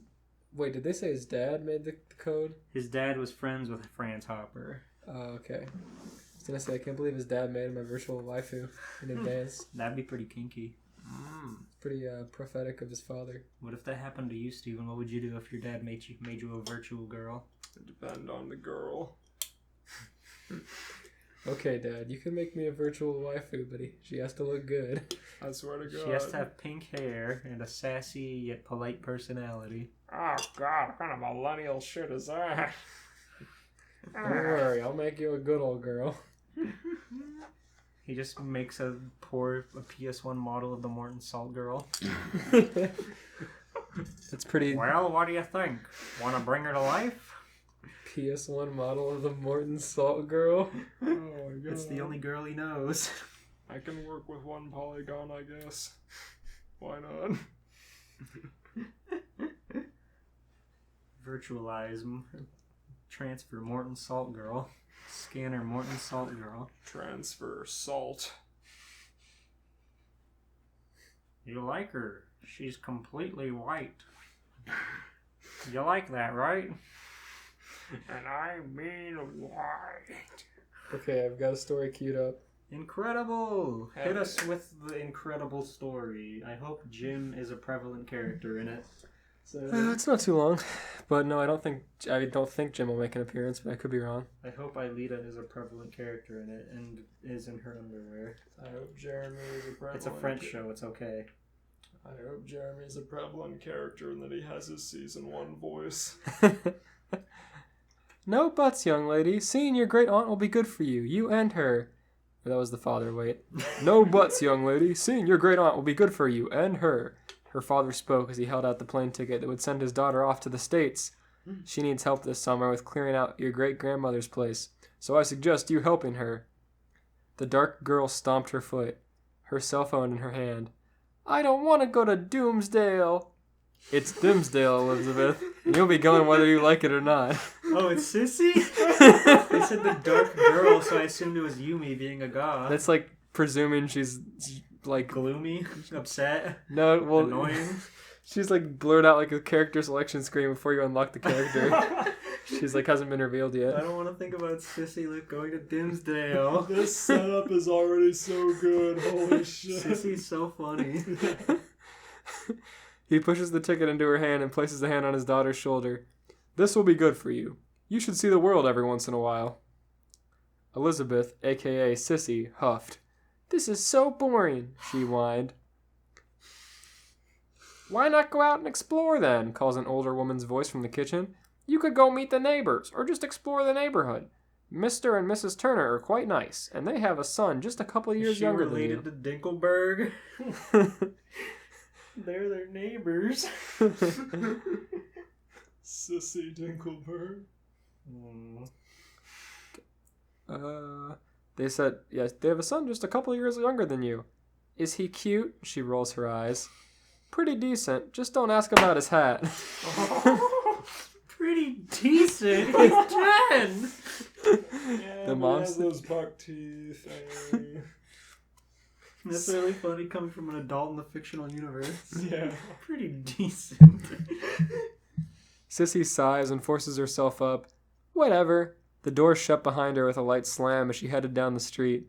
Wait, did they say his dad made the code? His dad was friends with Franz Hopper. Oh, okay. I was gonna say, I can't believe his dad made him a virtual waifu in advance. That'd be pretty kinky. Pretty prophetic of his father. What if that happened to you, Steven? What would you do if your dad made you a virtual girl? It depends on the girl. Okay, Dad, you can make me a virtual waifu, but she has to look good. I swear to God. She has to have pink hair and a sassy yet polite personality. Oh God, what kind of millennial shit is that? Don't worry, I'll make you a good old girl. He just makes a PS1 model of the Morton Salt Girl. It's pretty... Well, what do you think? Want to bring her to life? PS1 model of the Morton Salt Girl. Oh my God. It's the only girl he knows. I can work with one polygon, I guess. Why not? Virtualize. Transfer Morton Salt Girl. Scanner Morton Salt Girl. Transfer salt. You like her. She's completely white. You like that, right? And I mean white. Okay, I've got a story queued up. Incredible! Hit us with the incredible story. I hope Jim is a prevalent character in it. So it's not too long, but no, I don't think Jim will make an appearance, but I could be wrong. I hope Aelita is a prevalent character in it and is in her underwear. I hope Jeremy is a prevalent. It's a French show. It's okay. I hope Jeremy is a prevalent character and that he has his season 1 voice. No buts, young lady. Seeing your great aunt will be good for you. You and her. Or that was the father, wait. No buts, young lady. Seeing your great aunt will be good for you and her. Her father spoke as he held out the plane ticket that would send his daughter off to the States. She needs help this summer with clearing out your great-grandmother's place, so I suggest you helping her. The dark girl stomped her foot, her cell phone in her hand. I don't want to go to Doomsdale. It's Dimsdale, Elizabeth. And you'll be going whether you like it or not. Oh, it's Sissy? They said the dark girl, so I assumed it was Yumi being a goth. That's like presuming she's like gloomy, upset, no, well, annoying. She's like blurred out like a character selection screen before you unlock the character. She's like hasn't been revealed yet. I don't want to think about Sissy like going to Dimsdale. This setup is already so good. Holy shit. Sissy's so funny. He pushes the ticket into her hand and places a hand on his daughter's shoulder. This will be good for you. You should see the world every once in a while. Elizabeth, a.k.a. Sissy, huffed. This is so boring, she whined. Why not go out and explore then, calls an older woman's voice from the kitchen. You could go meet the neighbors, or just explore the neighborhood. Mr. and Mrs. Turner are quite nice, and they have a son just a couple of years younger than you. Related to Dinkelberg? They're their neighbors. Sissy Dinkelberg. They said, yes, they have a son just a couple of years younger than you. Is he cute? She rolls her eyes. Pretty decent. Just don't ask him about his hat. Pretty decent. He's 10. Yeah, The mom mom has said- those buck teeth. That's really funny coming from an adult in the fictional universe. Yeah. Pretty decent. Sissy sighs and forces herself up. Whatever. The door shut behind her with a light slam as she headed down the street.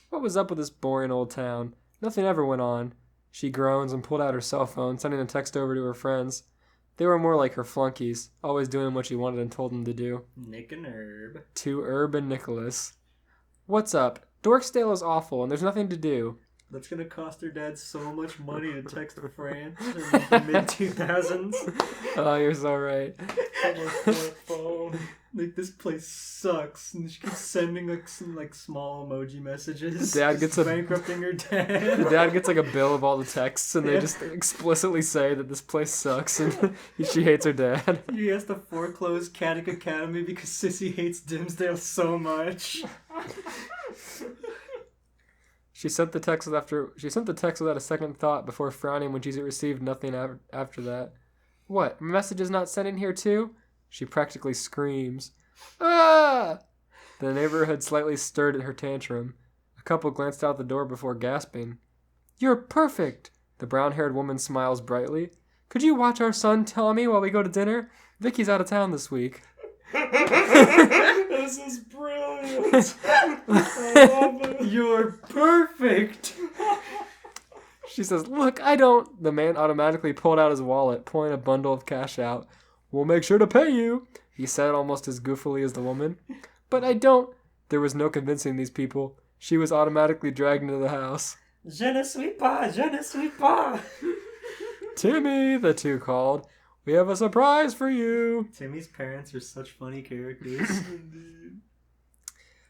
What was up with this boring old town? Nothing ever went on. She groans and pulled out her cell phone, sending a text over to her friends. They were more like her flunkies, always doing what she wanted and told them to do. Nick and Herb. To Herb and Nicholas. What's up? Dorksdale is awful and there's nothing to do. That's gonna cost her dad so much money to text France in the mid-2000s. Oh, you're so right. Phone. Like, this place sucks, and she keeps sending like some like small emoji messages. Dad gets a- bankrupting her The dad. dad gets like a bill of all the texts and they Yeah. just explicitly say that this place sucks and she hates her dad. He has to foreclose Caddick Academy because Sissy hates Dimsdale so much. She sent the text without a second thought before frowning when she received nothing after that. What, my message is not sent in here too? She practically screams. Ah! The neighbor had slightly stirred at her tantrum. A couple glanced out the door before gasping. You're perfect! The brown-haired woman smiles brightly. Could you watch our son, Tommy, while we go to dinner? Vicky's out of town this week. This is brilliant. I love it. You're perfect! She says, look, I don't... The man automatically pulled out his wallet, pulling a bundle of cash out. We'll make sure to pay you, he said almost as goofily as the woman. But I don't... There was no convincing these people. She was automatically dragged into the house. Je ne suis pas, je ne suis pas. Timmy, the two called. We have a surprise for you. Timmy's parents are such funny characters. Indeed.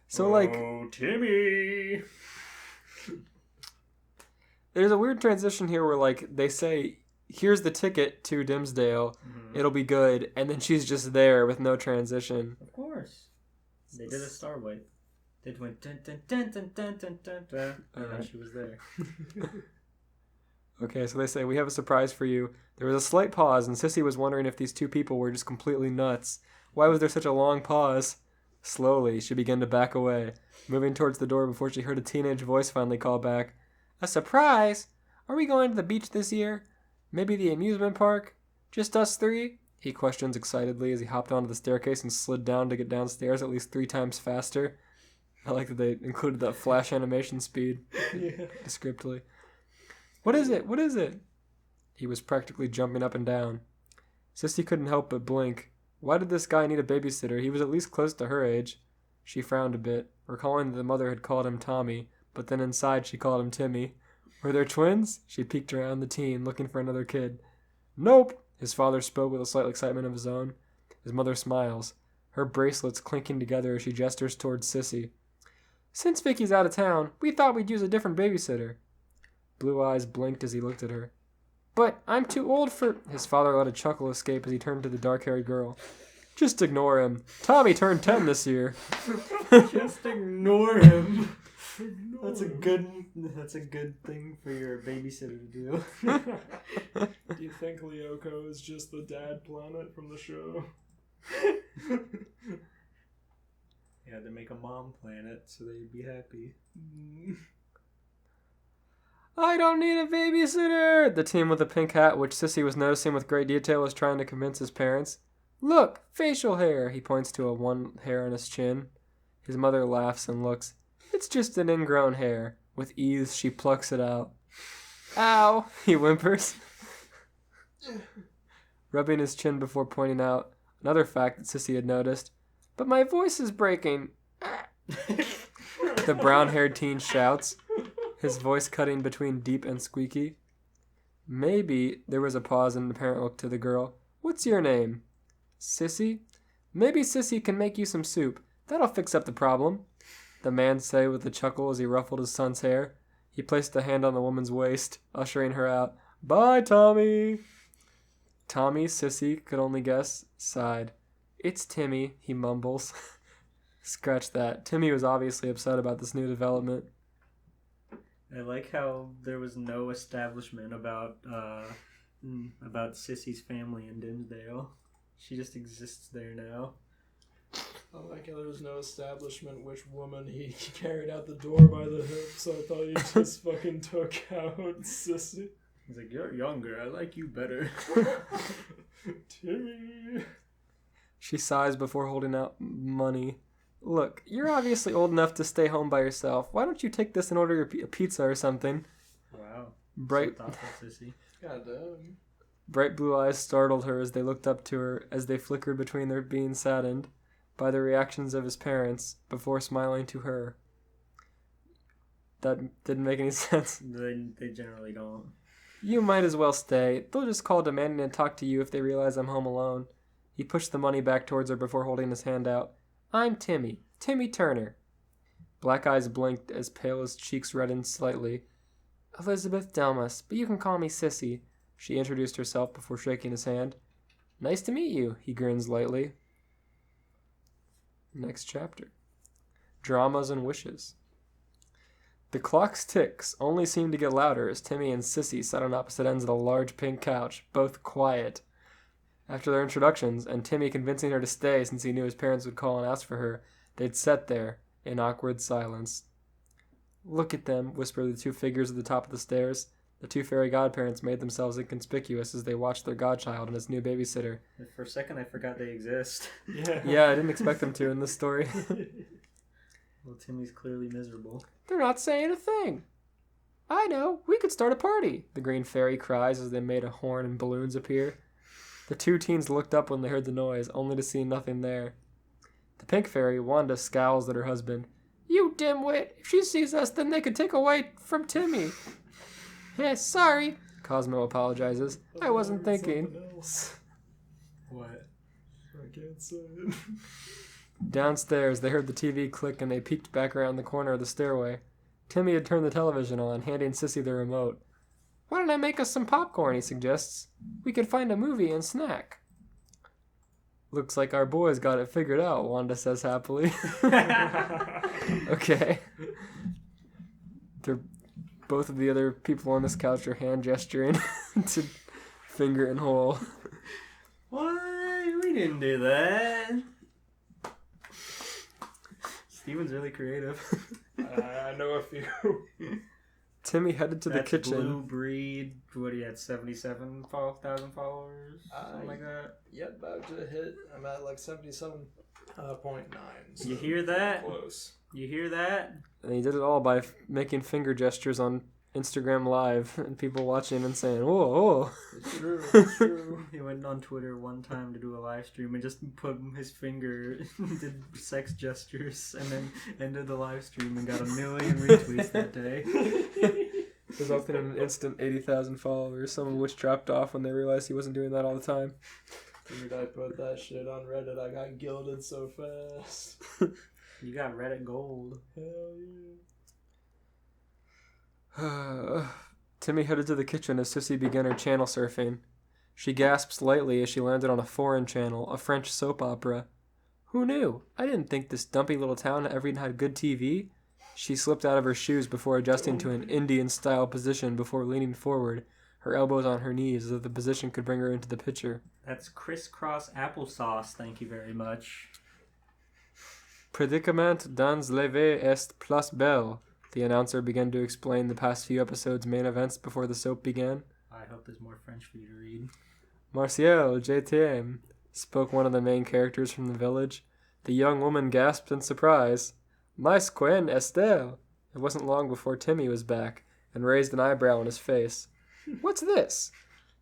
So, like, Oh, Timmy. there's a weird transition here where, like, they say, here's the ticket to Dimsdale. It'll be good. And then she's just there with no transition. Of course. They did a star wipe. They went dun dun dun dun dun dun dun dun. And then she was there. Okay, so they say, we have a surprise for you. There was a slight pause, and Sissy was wondering if these two people were just completely nuts. Why was there such a long pause? Slowly, she began to back away, moving towards the door before she heard a teenage voice finally call back. A surprise? Are we going to the beach this year? Maybe the amusement park? Just us three? He questions excitedly as he hopped onto the staircase and slid down to get downstairs at least 3 times faster. I like that they included that flash animation speed descriptively. What is it? What is it? He was practically jumping up and down. Sissy couldn't help but blink. Why did this guy need a babysitter? He was at least close to her age. She frowned a bit, recalling that the mother had called him Tommy, but then inside she called him Timmy. Were there twins? She peeked around the teen, looking for another kid. Nope, his father spoke with a slight excitement of his own. His mother smiles, her bracelets clinking together as she gestures towards Sissy. Since Vicky's out of town, we thought we'd use a different babysitter. Blue eyes blinked as he looked at her. But I'm too old for... His father let a chuckle escape as he turned to the dark-haired girl. Just ignore him. Tommy turned 10 this year. Just ignore him. That's a good thing for your babysitter to do. Do you think Lyoko is just the dad planet from the show? Yeah, to make a mom planet so they'd be happy. I don't need a babysitter! The teen with the pink hat, which Sissy was noticing with great detail, was trying to convince his parents. Look, facial hair! He points to a one hair on his chin. His mother laughs and looks. It's just an ingrown hair. With ease, she plucks it out. Ow! He whimpers, rubbing his chin before pointing out another fact that Sissy had noticed. But my voice is breaking. The brown-haired teen shouts, his voice cutting between deep and squeaky. Maybe, there was a pause and the parent looked to the girl. What's your name? Sissy? Maybe Sissy can make you some soup. That'll fix up the problem. The man said with a chuckle as he ruffled his son's hair. He placed a hand on the woman's waist, ushering her out. Bye, Tommy! Tommy, Sissy could only guess, sighed. It's Timmy, he mumbles. Scratch that. Timmy was obviously upset about this new development. I like how there was no establishment about Sissy's family in Dimsdale. She just exists there now. I like how there was no establishment which woman he carried out the door by the hips. I thought he just fucking took out Sissy. He's like, you're younger. I like you better. Timmy. She sighs before holding out money. Look, you're obviously old enough to stay home by yourself. Why don't you take this and order a pizza or something? Wow. Bright, So thoughtful, Sissy. Goddamn. bright blue eyes startled her as they looked up to her, as they flickered between their being saddened by the reactions of his parents, before smiling to her. That didn't make any sense. They generally don't. You might as well stay. They'll just call demanding to talk to you if they realize I'm home alone. He pushed the money back towards her before holding his hand out. I'm Timmy. Timmy Turner. Black eyes blinked as Pale's cheeks reddened slightly. Elizabeth Delmas, but you can call me Sissy. She introduced herself before shaking his hand. Nice to meet you, he grins lightly. Next chapter. Dramas and Wishes. The clock's ticks only seemed to get louder as Timmy and Sissy sat on opposite ends of the large pink couch, both quiet. After their introductions, and Timmy convincing her to stay since he knew his parents would call and ask for her, they'd sat there, in awkward silence. Look at them, whispered the two figures at the top of the stairs. The two fairy godparents made themselves inconspicuous as they watched their godchild and his new babysitter. For a second, I forgot they exist. Yeah, I didn't expect them to in this story. Well, Timmy's clearly miserable. They're not saying a thing. I know, we could start a party, the green fairy cries as they made a horn and balloons appear. The two teens looked up when they heard the noise, only to see nothing there. The pink fairy, Wanda, scowls at her husband. You dimwit! If she sees us, then they could take away from Timmy. Sorry. Cosmo apologizes. I wasn't thinking. What? I can't say it. Downstairs, they heard the TV click and they peeked back around the corner of the stairway. Timmy had turned the television on, handing Sissy the remote. Why don't I make us some popcorn, he suggests. We could find a movie and snack. Looks like our boys got it figured out, Wanda says happily. Okay. Both of the other people on this couch are hand gesturing to finger and hole. What? We didn't do that. Steven's really creative. I know a few. Timmy headed to the That's kitchen. Blue Breed. What do you had? 77,000 followers, something like that. Yep, about to hit. I'm at like 77.9. So You hear that? close. You hear that? And he did it all by making finger gestures on Instagram Live and people watching and saying, whoa, whoa. It's true. It's true. He went on Twitter one time to do a live stream and just put his finger, did sex gestures, and then ended the live stream and got 1 million retweets that day. Resulting in an instant 80,000 followers, some of which dropped off when they realized he wasn't doing that all the time. Dude, I put that shit on Reddit. I got gilded so fast. You got Reddit gold. Hell yeah. Timmy headed to the kitchen as Sissy began her channel surfing. She gasped lightly as she landed on a foreign channel, a French soap opera. Who knew? I didn't think this dumpy little town ever even had good TV. She slipped out of her shoes before adjusting to an Indian-style position before leaning forward, her elbows on her knees as if the position could bring her into the picture. That's crisscross applesauce, thank you very much. Predicament dans leve est plus belle. The announcer began to explain the past few episodes' main events before the soap began. I hope there's more French for you to read. Martial, je t'aime, spoke one of the main characters from the village. The young woman gasped in surprise. Mais quen Estelle? It wasn't long before Timmy was back and raised an eyebrow on his face. What's this?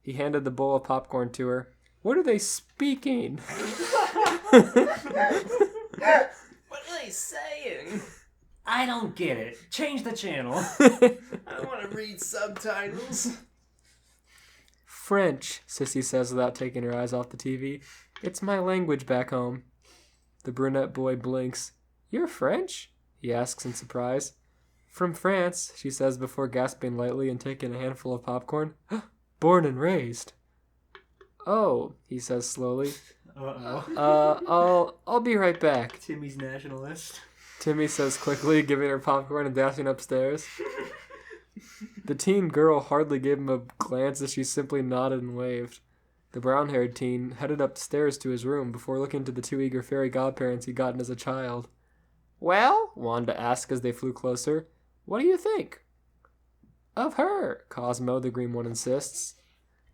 He handed the bowl of popcorn to her. What are they speaking? What are they saying? I don't get it. Change the channel. I don't want to read subtitles. French, Sissy says without taking her eyes off the TV. It's my language back home. The brunette boy blinks. You're French? He asks in surprise. From France, she says before gasping lightly and taking a handful of popcorn. Born and raised. Oh, he says slowly. Uh-oh. I'll be right back. Timmy's nationalist. Timmy says quickly, giving her popcorn and dashing upstairs. The teen girl hardly gave him a glance as she simply nodded and waved. The brown-haired teen headed upstairs to his room before looking to the two eager fairy godparents he'd gotten as a child. Well, Wanda asked as they flew closer, what do you think? Of her, Cosmo, the green one, insists.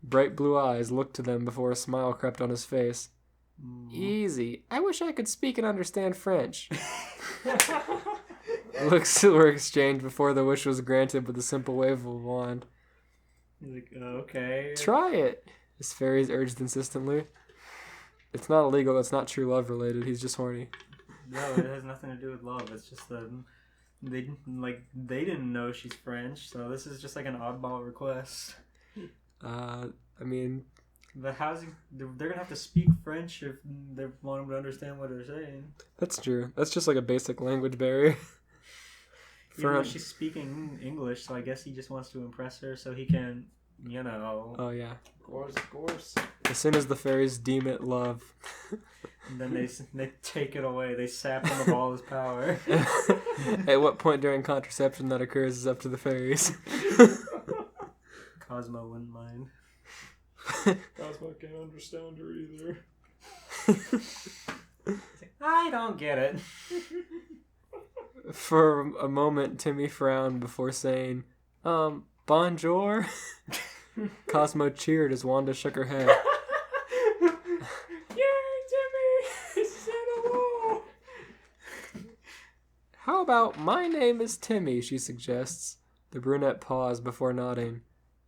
Bright blue eyes looked to them before a smile crept on his face. Easy. I wish I could speak and understand French. Looks were exchanged before the wish was granted with a simple wave of a wand. He's like, okay. Try it, his fairies urged insistently. It's not illegal, it's not true love related, he's just horny. No, it has nothing to do with love. It's just that they didn't know she's French, so this is just like an oddball request. I mean... But they're gonna have to speak French if they want them to understand what they're saying. That's true. That's just like a basic language barrier. Even though she's speaking English, so I guess he just wants to impress her so he can, you know. Oh, yeah. Of course. As soon as the fairies deem it love. And then they take it away. They sap him of all his power. At what point during contraception that occurs is up to the fairies. Cosmo wouldn't mind. Cosmo can't understand her either. I don't get it. For a moment, Timmy frowned before saying, bonjour? Cosmo cheered as Wanda shook her head. Yay, Timmy! Said hello! How about my name is Timmy, she suggests. The brunette paused before nodding.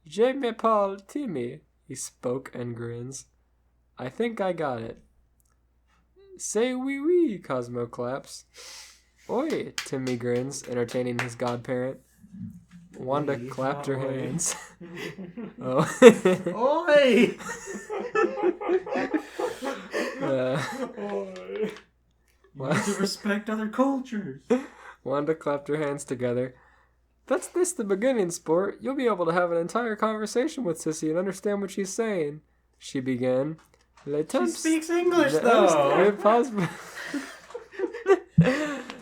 Je m'appelle Timmy, he spoke and grins. I think I got it. Say wee wee, Cosmo claps. Oi, Timmy grins, entertaining his godparent. Wanda Oi, clapped her not oi. hands. Oh. Oi! Oi. You need to respect other cultures. Wanda clapped her hands together. That's this the beginning, sport. You'll be able to have an entire conversation with Sissy and understand what she's saying. She began. She speaks English, though.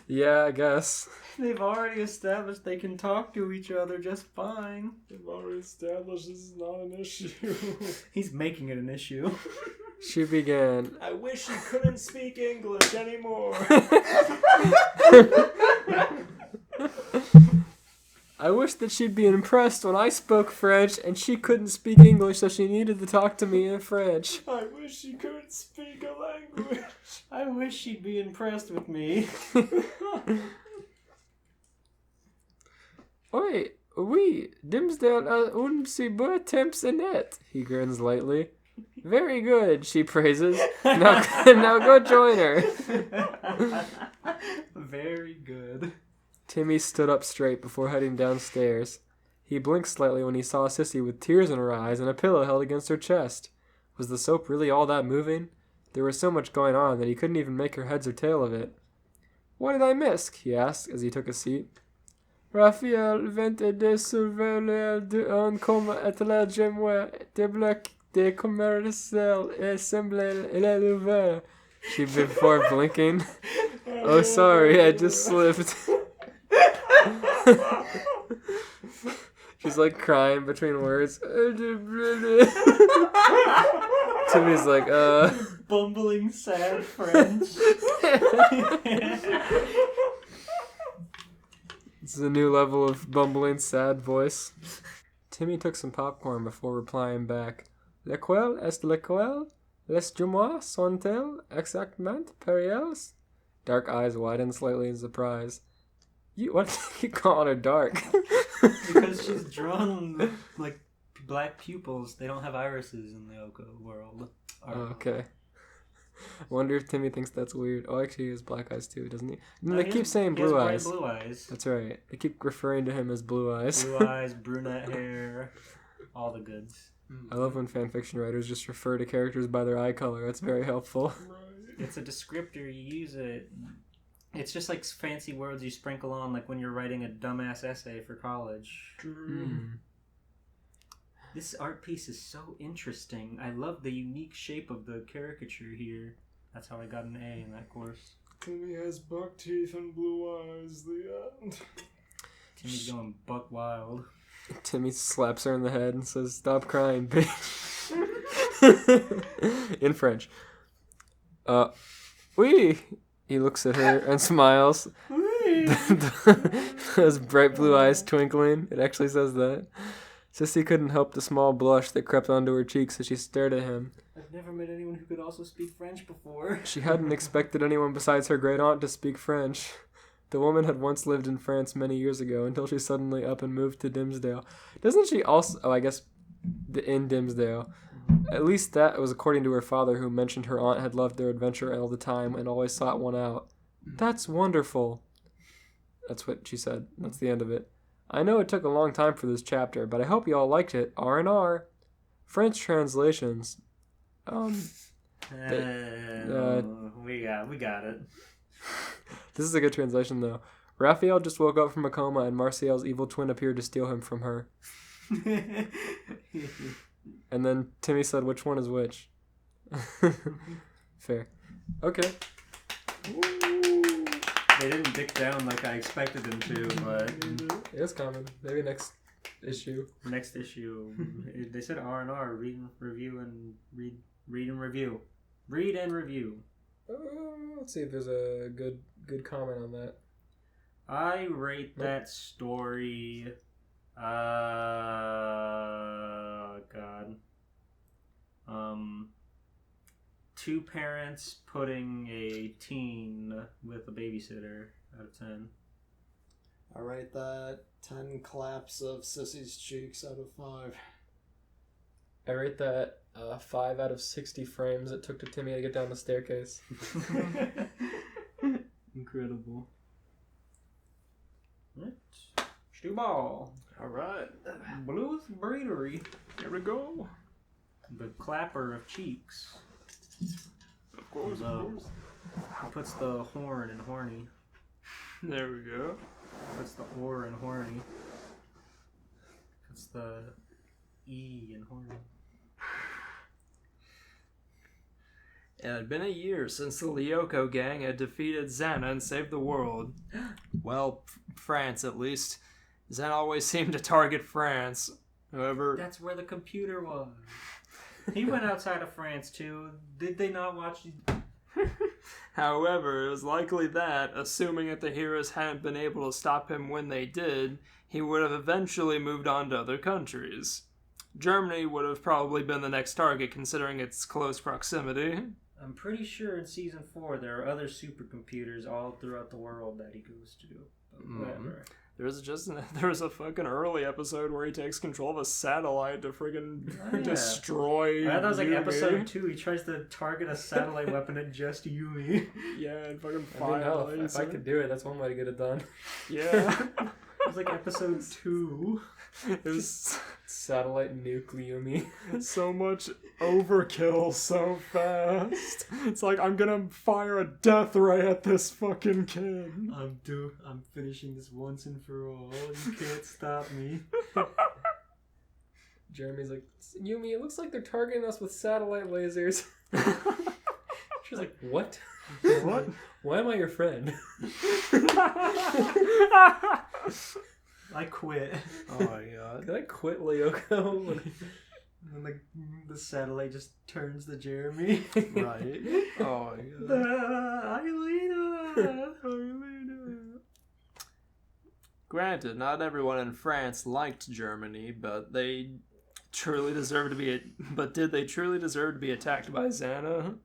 Yeah, I guess. They've already established they can talk to each other just fine. We've already established this is not an issue. He's making it an issue. She began. I wish you couldn't speak English anymore. I wish that she'd be impressed when I spoke French and she couldn't speak English, so she needed to talk to me in French. I wish you could speak a language. I wish she'd be impressed with me. Oi, oui, Dimsdale un si beau temps et net. He grins lightly. Very good, she praises. Now go join her. Very good. Timmy stood up straight before heading downstairs. He blinked slightly when he saw Sissy with tears in her eyes and a pillow held against her chest. Was the soap really all that moving? There was so much going on that he couldn't even make her heads or tail of it. What did I miss? He asked as he took a seat. Raphaël vint de surveiller un comme attelage moi de blocs de commercial et semblait l'ouvert. She before blinking. Oh, sorry, I just slipped. She's like crying between words. Timmy's like, Bumbling sad French. This is a new level of bumbling sad voice. Timmy took some popcorn before replying back. Lequel est lequel? Les jumois sont-elles exactement pareils? Dark eyes widened slightly in surprise. What did you call her dark? Because she's drawn like black pupils. They don't have irises in the Oko world. Oh, okay. I wonder if Timmy thinks that's weird. Oh, actually, he has black eyes too, doesn't he? No, they keep saying he has blue bright eyes. blue eyes. That's right. They keep referring to him as blue eyes. Blue eyes, brunette hair, all the goods. I love when fanfiction writers just refer to characters by their eye color. That's very helpful. It's a descriptor. You use it. It's just like fancy words you sprinkle on, like when you're writing a dumbass essay for college. This art piece is so interesting. I love the unique shape of the caricature here. That's how I got an A in that course. Timmy has buck teeth and blue eyes. The end. Timmy's going buck wild. Timmy slaps her in the head and says, "Stop crying, bitch." In French. Oui. He looks at her and smiles. Those bright blue eyes twinkling. It actually says that. Sissy couldn't help the small blush that crept onto her cheeks as she stared at him. I've never met anyone who could also speak French before. She hadn't expected anyone besides her great aunt to speak French. The woman had once lived in France many years ago until she suddenly up and moved to Dimsdale. Doesn't she also... Oh, I guess in Dimsdale. At least that was according to her father, who mentioned her aunt had loved their adventure all the time and always sought one out. That's wonderful. That's what she said. That's the end of it. I know it took a long time for this chapter, but I hope you all liked it. R&R. French translations. We got it. This is a good translation, though. Raphael just woke up from a coma, and Martial's evil twin appeared to steal him from her. And then Timmy said, "Which one is which?" Fair. Okay. They didn't dick down like I expected them to, but It's common. Maybe next issue. next issue, they said R&R, read and review and read and review. Read and review. Let's see if there's a good comment on that. I rate that story. God. 2 parents putting a teen with a babysitter out of 10. I rate that 10 claps of Sissy's cheeks out of 5. I rate that 5 out of 60 frames it took to Timmy to get down the staircase. Incredible. Stew ball. Alright. Blues Breedery. Here we go. The clapper of cheeks. Of course, of course. He puts the horn in horny. There we go. Puts the or in horny. Puts the E in horny. It had been a year since the Lyoko gang had defeated Xana and saved the world. Well, France at least. Xana always seemed to target France. However... That's where the computer was. He went outside of France too. Did they not watch... However, it was likely that, assuming that the heroes hadn't been able to stop him when they did, he would have eventually moved on to other countries. Germany would have probably been the next target considering its close proximity. I'm pretty sure in Season 4 there are other supercomputers all throughout the world that he goes to. But whatever. There was a fucking early episode where he takes control of a satellite to friggin' Yeah. destroy That was like Yumi. episode 2. He tries to target a satellite weapon at just Yumi. Yeah, and fucking I mean, hell, fire. if I could do it, that's one way to get it done. Yeah. It was like episode 2. It was Satellite nuke Lyumi. so much overkill so fast. It's like, I'm gonna fire a death ray at this fucking kid. I'm finishing this once and for all. You can't stop me. Jeremy's like, Yumi, it looks like they're targeting us with satellite lasers. She's like, what? What? Why am I your friend? I quit. Oh my god. Can I quit Lyoko? And then the satellite just turns to Jeremy. Right. Oh my god. Ailita! Granted, not everyone in France liked Germany, but they truly deserve to be. But did they truly deserve to be attacked by Xana?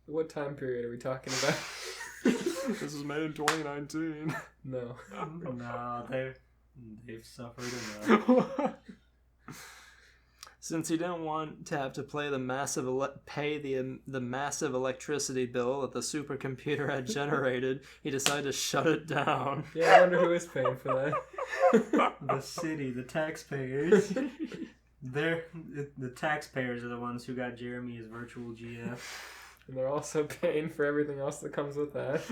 What time period are we talking about? This was made in 2019. No. No, they've suffered enough. Since he didn't want to have to pay the massive massive electricity bill that the supercomputer had generated, he decided to shut it down. Yeah, I wonder who is paying for that. The city, the taxpayers. The taxpayers are the ones who got Jeremy as virtual GF. And they're also paying for everything else that comes with that.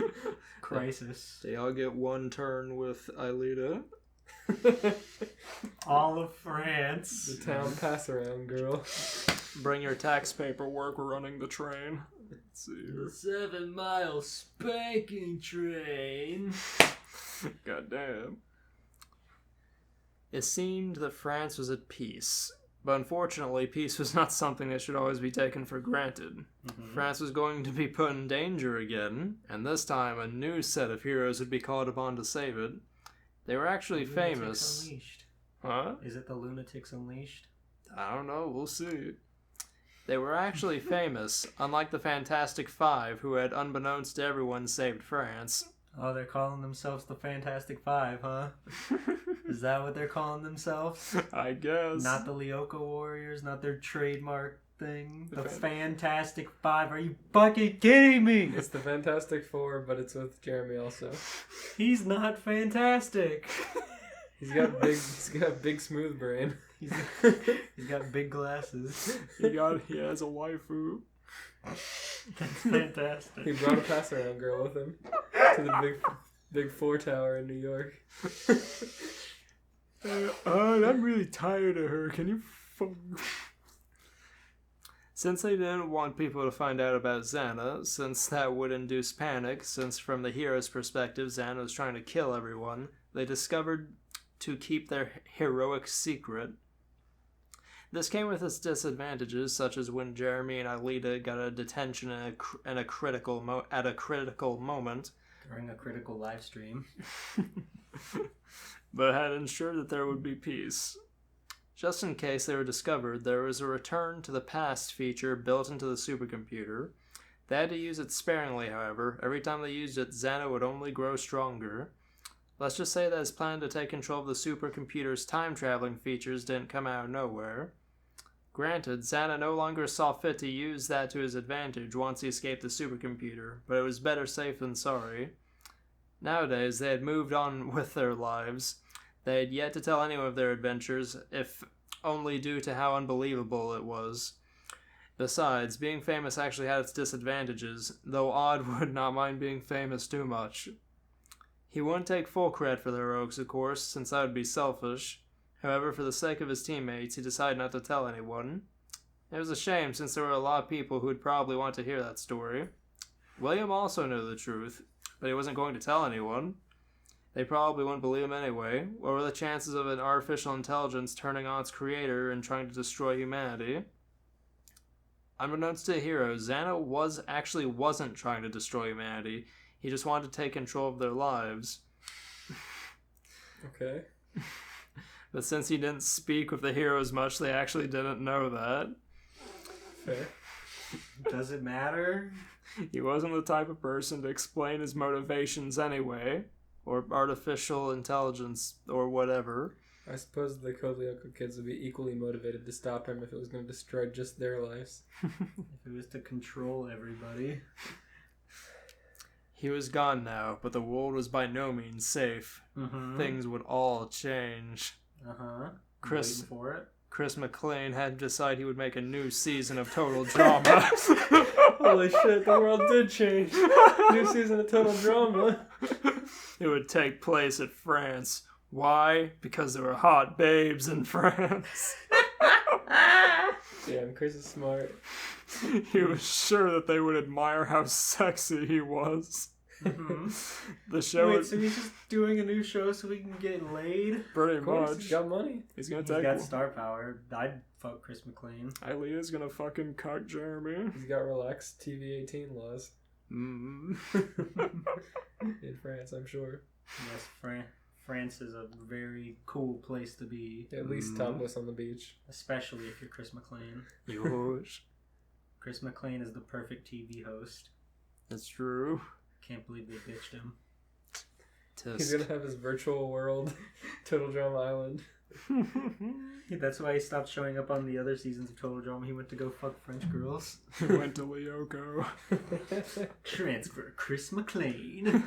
Crisis. They all get one turn with Aelita. All of France. The town pass around girl. Bring your tax paperwork, we're running the train. Let's see here. 7-mile spanking train. God damn. It seemed that France was at peace. But unfortunately, peace was not something that should always be taken for granted. Mm-hmm. France was going to be put in danger again, and this time a new set of heroes would be called upon to save it. They were actually famous. Unleashed. Huh? Is it the Lunatics Unleashed? I don't know, we'll see. They were actually famous, unlike the Fantastic Five, who had, unbeknownst to everyone, saved France. Oh, they're calling themselves the Fantastic Five, huh? Is that what they're calling themselves? I guess. Not the Lyoko Warriors, not their trademark thing. The The Fantastic Five. Are you fucking kidding me? It's the Fantastic Four, but it's with Jeremy also. He's not fantastic. He's got big smooth brain. He's got big glasses. He has a waifu. That's fantastic. He brought a pass around girl with him to the big 4 tower in New York. I'm really tired of her. Can you Since they didn't want people to find out about Xana, since that would induce panic, since from the hero's perspective Xana was trying to kill everyone, they discovered to keep their heroic secret. This came with its disadvantages, such as when Jeremy and Aelita got a detention at a critical moment. During a critical live stream. But had ensured that there would be peace. Just in case they were discovered, there was a return to the past feature built into the supercomputer. They had to use it sparingly, however. Every time they used it, Xana would only grow stronger. Let's just say that his plan to take control of the supercomputer's time-traveling features didn't come out of nowhere. Granted, Xana no longer saw fit to use that to his advantage once he escaped the supercomputer, but it was better safe than sorry. Nowadays, they had moved on with their lives. They had yet to tell anyone of their adventures, if only due to how unbelievable it was. Besides, being famous actually had its disadvantages, though Odd would not mind being famous too much. He wouldn't take full credit for the heroics, of course, since that would be selfish. However, for the sake of his teammates, he decided not to tell anyone. It was a shame, since there were a lot of people who would probably want to hear that story. William also knew the truth, but he wasn't going to tell anyone. They probably wouldn't believe him anyway. What were the chances of an artificial intelligence turning on its creator and trying to destroy humanity? Unbeknownst to heroes, Xana wasn't trying to destroy humanity. He just wanted to take control of their lives. Okay. But since he didn't speak with the heroes much, they actually didn't know that. Fair. Does it matter? He wasn't the type of person to explain his motivations anyway, or artificial intelligence, or whatever. I suppose the Code Lyoko kids would be equally motivated to stop him if it was going to destroy just their lives. If it was to control everybody. He was gone now, but the world was by no means safe. Mm-hmm. Things would all change. Uh-huh. Chris Waiting for it. Chris McLean had to decide he would make a new season of Total Drama. Holy shit, the world did change. New season of Total Drama. It would take place at France. Why? Because there were hot babes in France. Damn, Chris is smart. He was sure that they would admire how sexy he was. Mm-hmm. The show Wait, would so he's just doing a new show so we can get laid? pretty Of course, much. he's got money. He's gonna He's take. got star power. I'd fuck Chris McLean. Leah's gonna fucking cuck Jeremy. He's got relaxed TV-18 laws Mm. in France, I'm sure. Yes, France is a very cool place to be, At least topless on the beach. especially if you're Chris McLean. Yosh. Chris McLean is the perfect TV host. That's true. Can't believe they ditched him. He's gonna have his virtual world, Total Drama Island. That's why he stopped showing up on the other seasons of Total Drama. He went to go fuck French girls. He went to Lyoko. Transfer Chris McLean.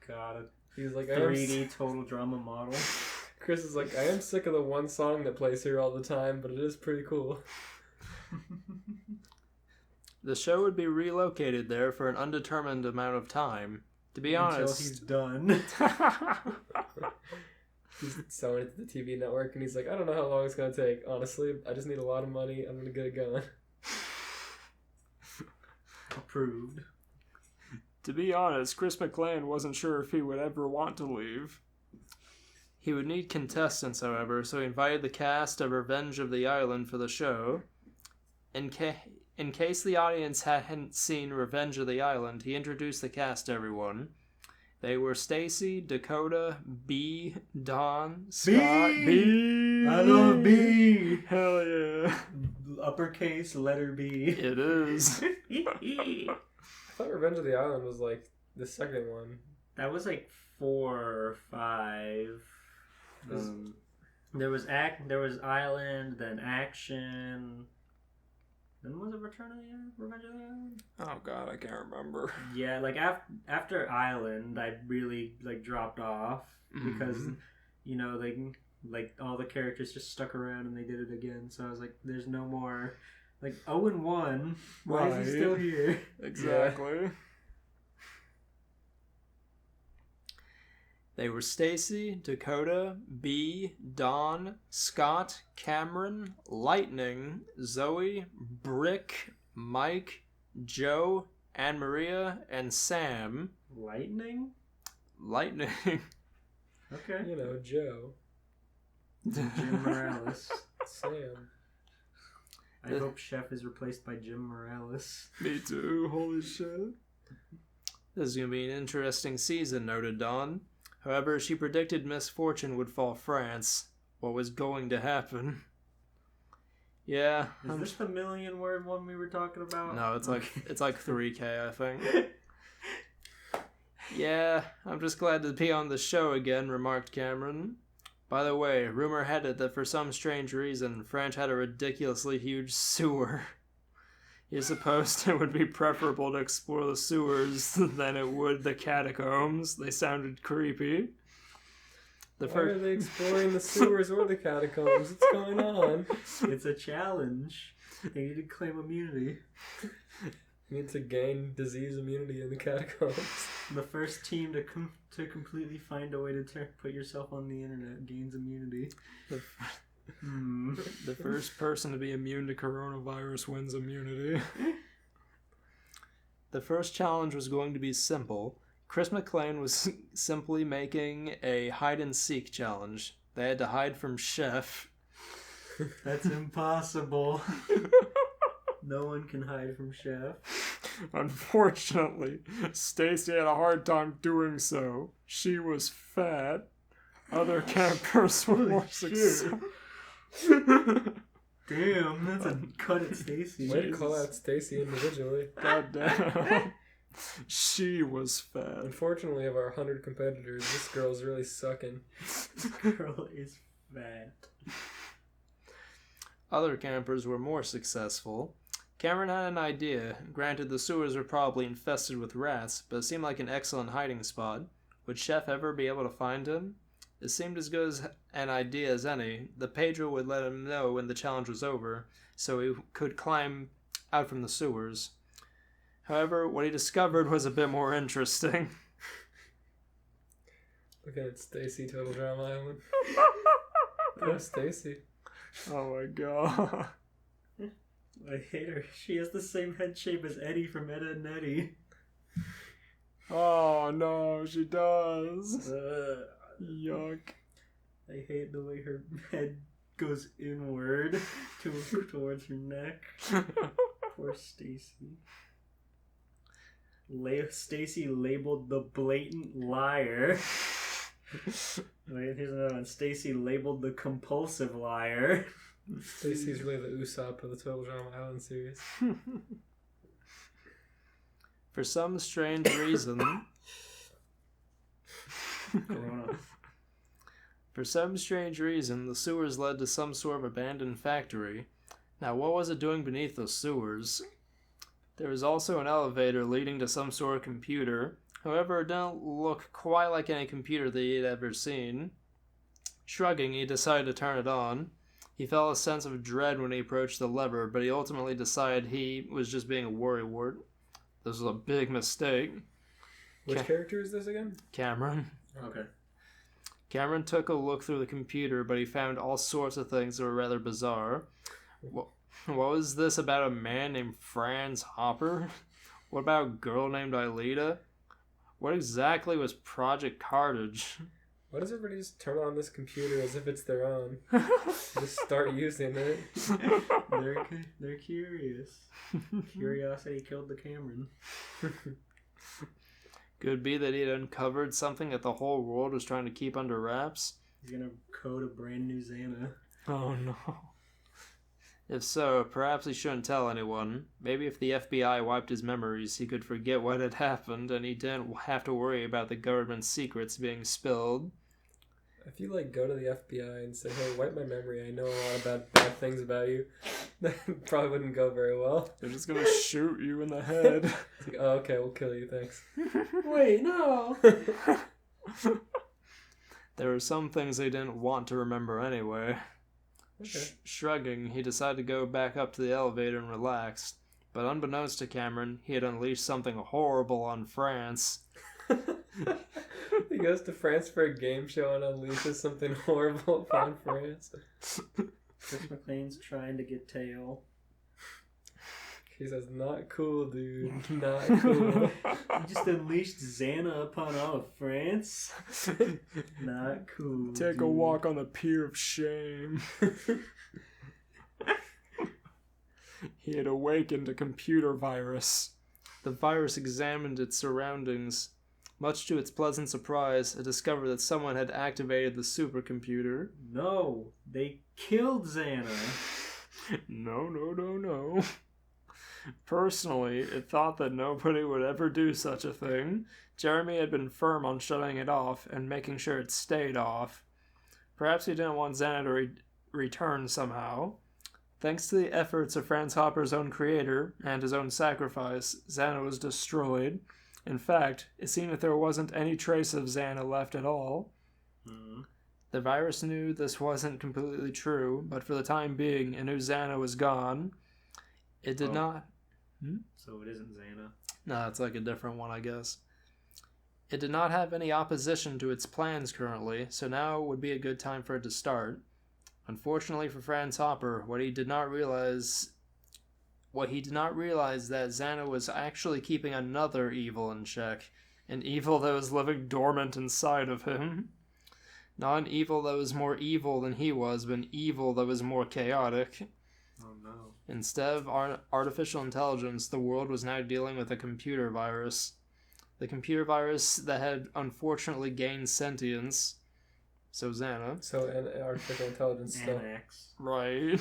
God, He's like, a 3D Total Drama model. Chris is like, I am sick of the one song that plays here all the time, but it is pretty cool. The show would be relocated there for an undetermined amount of time. To be Until honest, he's done. He's selling it to the TV network, and he's like, I don't know how long it's gonna take. Honestly, I just need a lot of money. I'm gonna get it going. Approved. To be honest, Chris McLean wasn't sure if he would ever want to leave. He would need contestants, however, so he invited the cast of Revenge of the Island for the show. In case the audience hadn't seen Revenge of the Island, he introduced the cast to everyone. They were Stacy, Dakota, B, Dawn, Scott, B. I love B. Hell yeah. Uppercase letter B. It is. I thought Revenge of the Island was like the second one. That was like 4 or 5. There was Island, then Action. Then was it Return of the Revenge of the Island? Oh god, I can't remember. Yeah, like after Island, I really like dropped off because you know like all the characters just stuck around and they did it again. So I was like, there's no more. Like 0-1. Why is he still here? Exactly. Yeah. They were Stacy, Dakota, B, Dawn, Scott, Cameron, Lightning, Zoe, Brick, Mike, Joe, Anne Maria, and Sam. Lightning? Lightning. Okay. You know, Joe. Jim Morales. Sam. I hope Chef is replaced by Jim Morales. Me too, holy shit. This is going to be an interesting season, noted Dawn. However, she predicted misfortune would fall France. What was going to happen? Yeah. Is this the million-word one we were talking about? No, it's like 3K, I think. Yeah, I'm just glad to be on the show again, remarked Cameron. By the way, rumor had it that for some strange reason, French had a ridiculously huge sewer. He supposed it would be preferable to explore the sewers than it would the catacombs. They sounded creepy. Why are they exploring the sewers or the catacombs? What's going on? It's a challenge. They need to claim immunity. You need to gain disease immunity in the catacombs. The first team to completely find a way to put yourself on the internet gains immunity. The first person to be immune to coronavirus wins immunity. The first challenge was going to be simple. Chris McLean was simply making a hide-and-seek challenge. They had to hide from Chef. That's impossible. No one can hide from Chef. Unfortunately, Stacy had a hard time doing so. She was fat. Other campers were more successful. Damn, that's a cut at Stacy. Way to call out Stacy individually. God damn. She was fat. Unfortunately, of our 100 competitors, this girl's really sucking. This girl is fat. Other campers were more successful. Cameron had an idea. Granted, the sewers were probably infested with rats, but it seemed like an excellent hiding spot. Would Chef ever be able to find him? It seemed as good as an idea as any. The Pedro would let him know when the challenge was over, so he could climb out from the sewers. However, what he discovered was a bit more interesting. Looking at Stacy, Total Drama Island. Oh, Stacy. Oh my god. I hate her. She has the same head shape as Eddie from Ed, Edd n Eddy. Oh no, she does. Yuck. I hate the way her head goes inward towards her neck. Poor Stacy. Stacy labeled the blatant liar. Wait, here's another one. Stacy labeled the compulsive liar. Stacy's really the Usopp of the Total Drama Island series. For some strange reason... Corona. For some strange reason, the sewers led to some sort of abandoned factory. Now, what was it doing beneath those sewers? There was also an elevator leading to some sort of computer. However, it didn't look quite like any computer that he had ever seen. Shrugging, he decided to turn it on. He felt a sense of dread when he approached the lever, but he ultimately decided he was just being a worrywart. This was a big mistake. Which character is this again? Cameron. Okay. Cameron took a look through the computer, but he found all sorts of things that were rather bizarre. What was this about a man named Franz Hopper? What about a girl named Aelita? What exactly was Project Cartage? Why does everybody just turn on this computer as if it's their own? Just start using it. They're curious. Curiosity killed the Cameron. Could it be that he had uncovered something that the whole world was trying to keep under wraps? He's gonna code a brand new Xana. Oh no. If so, perhaps he shouldn't tell anyone. Maybe if the FBI wiped his memories, he could forget what had happened and he didn't have to worry about the government's secrets being spilled. If you go to the FBI and say, hey, wipe my memory, I know a lot about bad things about you, that probably wouldn't go very well. They're just gonna shoot you in the head. It's like, oh, okay, we'll kill you, thanks. Wait, no! There were some things they didn't want to remember anyway. Okay. Shrugging, he decided to go back up to the elevator and relax. But unbeknownst to Cameron, he had unleashed something horrible on France. He goes to France for a game show and unleashes something horrible upon France. Chris McLean's trying to get tail. He says, not cool, dude. Not cool. You just unleashed Xana upon all of France? Not cool. Take a walk on the pier of shame. He had awakened a computer virus. The virus examined its surroundings. Much to its pleasant surprise, it discovered that someone had activated the supercomputer. No, they killed Xana. No. Personally, it thought that nobody would ever do such a thing. Jeremy had been firm on shutting it off and making sure it stayed off. Perhaps he didn't want Xana to return somehow. Thanks to the efforts of Franz Hopper's own creator and his own sacrifice, Xana was destroyed. In fact, it seemed that there wasn't any trace of Xana left at all. The virus knew this wasn't completely true, but for the time being, it knew Xana was gone. It did not... So it isn't Xana. No, it's like a different one, I guess. It did not have any opposition to its plans currently, so now would be a good time for it to start. Unfortunately for Franz Hopper, what he did not realize that Xana was actually keeping another evil in check, an evil that was living dormant inside of him. Not an evil that was more evil than he was, but an evil that was more chaotic. Oh no. Instead of artificial intelligence, the world was now dealing with a computer virus. The computer virus that had unfortunately gained sentience. So Xana. So an artificial intelligence stuff. Annex. Right.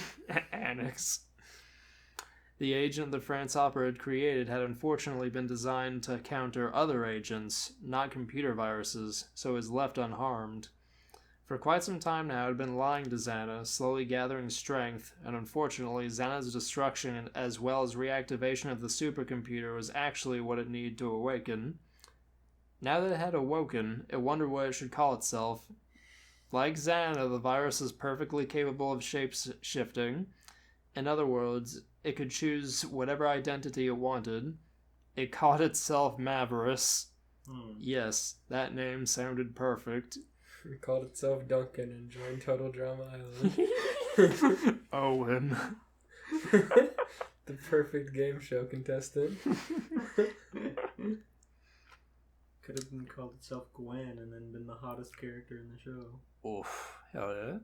Annex. The agent that Franz Hopper had created had unfortunately been designed to counter other agents, not computer viruses, so it was left unharmed. For quite some time now, it had been lying to Xana, slowly gathering strength, and unfortunately, Xana's destruction as well as reactivation of the supercomputer was actually what it needed to awaken. Now that it had awoken, it wondered what it should call itself. Like Xana, the virus is perfectly capable of shape-shifting. In other words, it could choose whatever identity it wanted. It called itself Mavericks. Yes, that name sounded perfect. It called itself Duncan and joined Total Drama Island. Owen. The perfect game show contestant. Could have been called itself Gwen and then been the hottest character in the show. Oof, hell yeah.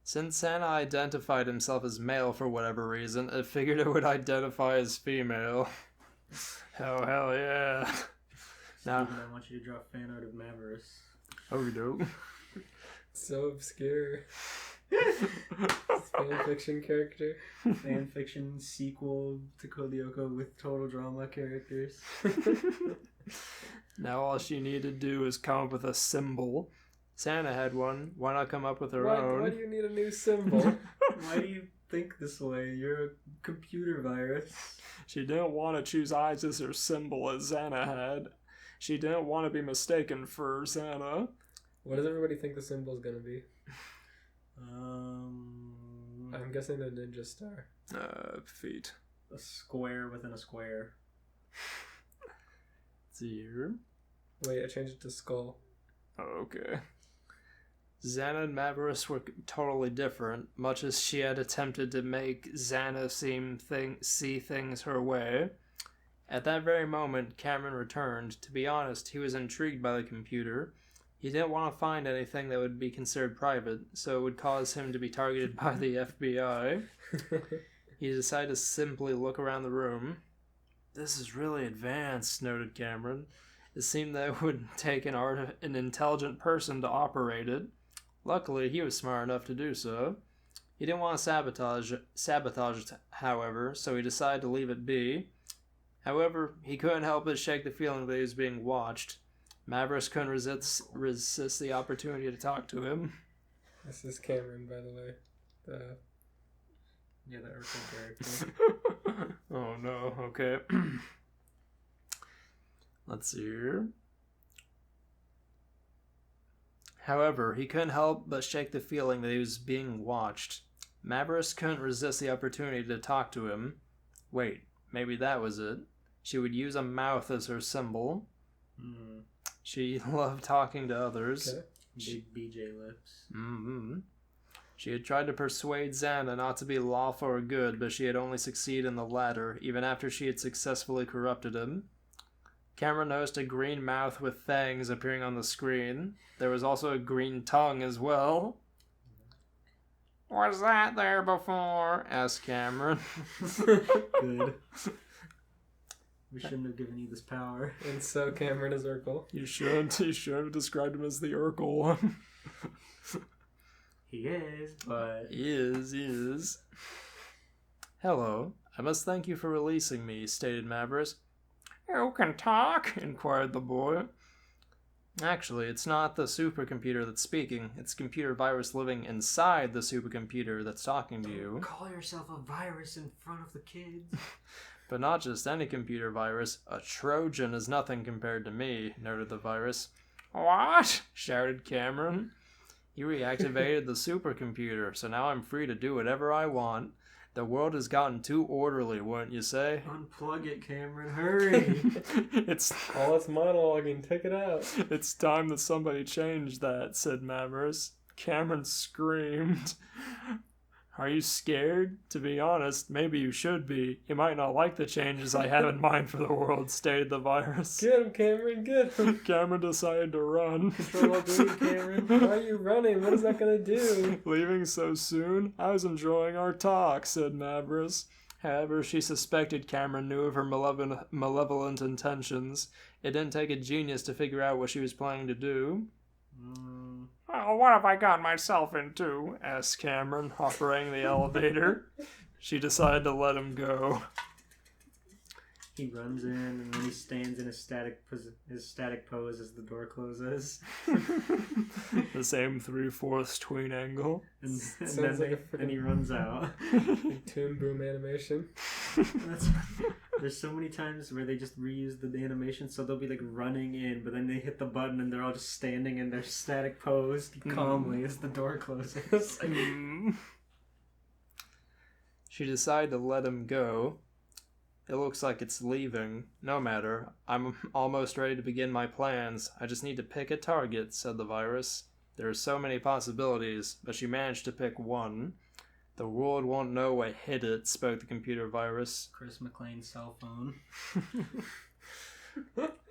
Since Santa identified himself as male for whatever reason, it figured it would identify as female. Hell yeah. Now, Steven, I want you to draw fan art of Mavericks. oh, we do. So obscure. Fanfiction character. Fanfiction sequel to Code Lyoko with total drama characters. Now all she needed to do is come up with a symbol. Santa had one. Why not come up with her Why own? do you need a new symbol? Why do you think this way? You're a computer virus. She didn't want to choose eyes as her symbol as Xana had. She didn't want to be mistaken for Xana. What does everybody think the symbol's gonna be? I'm I'm guessing the ninja star. Feet. a square within a square. Here. Wait, I changed it to skull. Okay. Xana and Mavericks were totally different, much as she had attempted to make Xana see things her way. At that very moment, Cameron returned. To be honest, he was intrigued by the computer. He didn't want to find anything that would be considered private, so it would cause him to be targeted by the FBI. He decided to simply look around the room. This is really advanced, noted Cameron. It seemed that it would take an intelligent person to operate it. Luckily, he was smart enough to do so. He didn't want to sabotage it, however, so he decided to leave it be. However, he couldn't help but shake the feeling that he was being watched. Mavericks couldn't resist the opportunity to talk to him. This is Cameron, by the way. Yeah, the Urkel character. Oh no, okay. Let's see here. However, he couldn't help but shake the feeling that he was being watched. Mavericks couldn't resist the opportunity to talk to him. Wait, maybe that was it. She would use a mouth as her symbol. She loved talking to others. Okay. Big BJ lips. Mm-hmm. She had tried to persuade Xana not to be lawful or good, but she had only succeeded in the latter, even after she had successfully corrupted him. Cameron noticed a green mouth with fangs appearing on the screen. There was also a green tongue as well. Was that there before? Asked Cameron. Good. We shouldn't have given you this power. And so Cameron is Urkel. You should have described him as the Urkel one. He is, but... He is. Hello, I must thank you for releasing me, stated Mavris. You can talk? Inquired the boy. Actually, it's not the supercomputer that's speaking. It's a computer virus living inside the supercomputer that's talking to you. Call yourself a virus in front of the kids. But not just any computer virus. A Trojan is nothing compared to me, noted the virus. What? Shouted Cameron. You reactivated the supercomputer, so now I'm free to do whatever I want. The world has gotten too orderly, wouldn't you say? Unplug it, Cameron, hurry. It's All it's monologuing, take it out. It's time that somebody changed that, said Mavris. Cameron screamed. Are you scared? To be honest, maybe you should be. You might not like the changes I have in mind for the world, stated the virus. Get him, Cameron, get him. Cameron decided to run. Control Alt Delete, Cameron. Why are you running? What is that gonna do? Leaving so soon? I was enjoying our talk, said Mavris. However, she suspected Cameron knew of her malevolent intentions. It didn't take a genius to figure out what she was planning to do. Oh, what have I got myself into? Asked Cameron, operating the elevator. She decided to let him go. He runs in and then he stands in his static pose as the door closes. The same 3/4 tween angle. And Sounds then, like a and he runs out. Toon Boom animation. There's so many times where they just reuse the animation, so they'll be like running in, but then they hit the button and they're all just standing in their static pose calmly as the door closes. She decided to let him go. It looks like it's leaving. No matter. I'm almost ready to begin my plans. I just need to pick a target, said the virus. There are so many possibilities, but she managed to pick one. The world won't know what hit it, spoke the computer virus. Chris McLean's cell phone.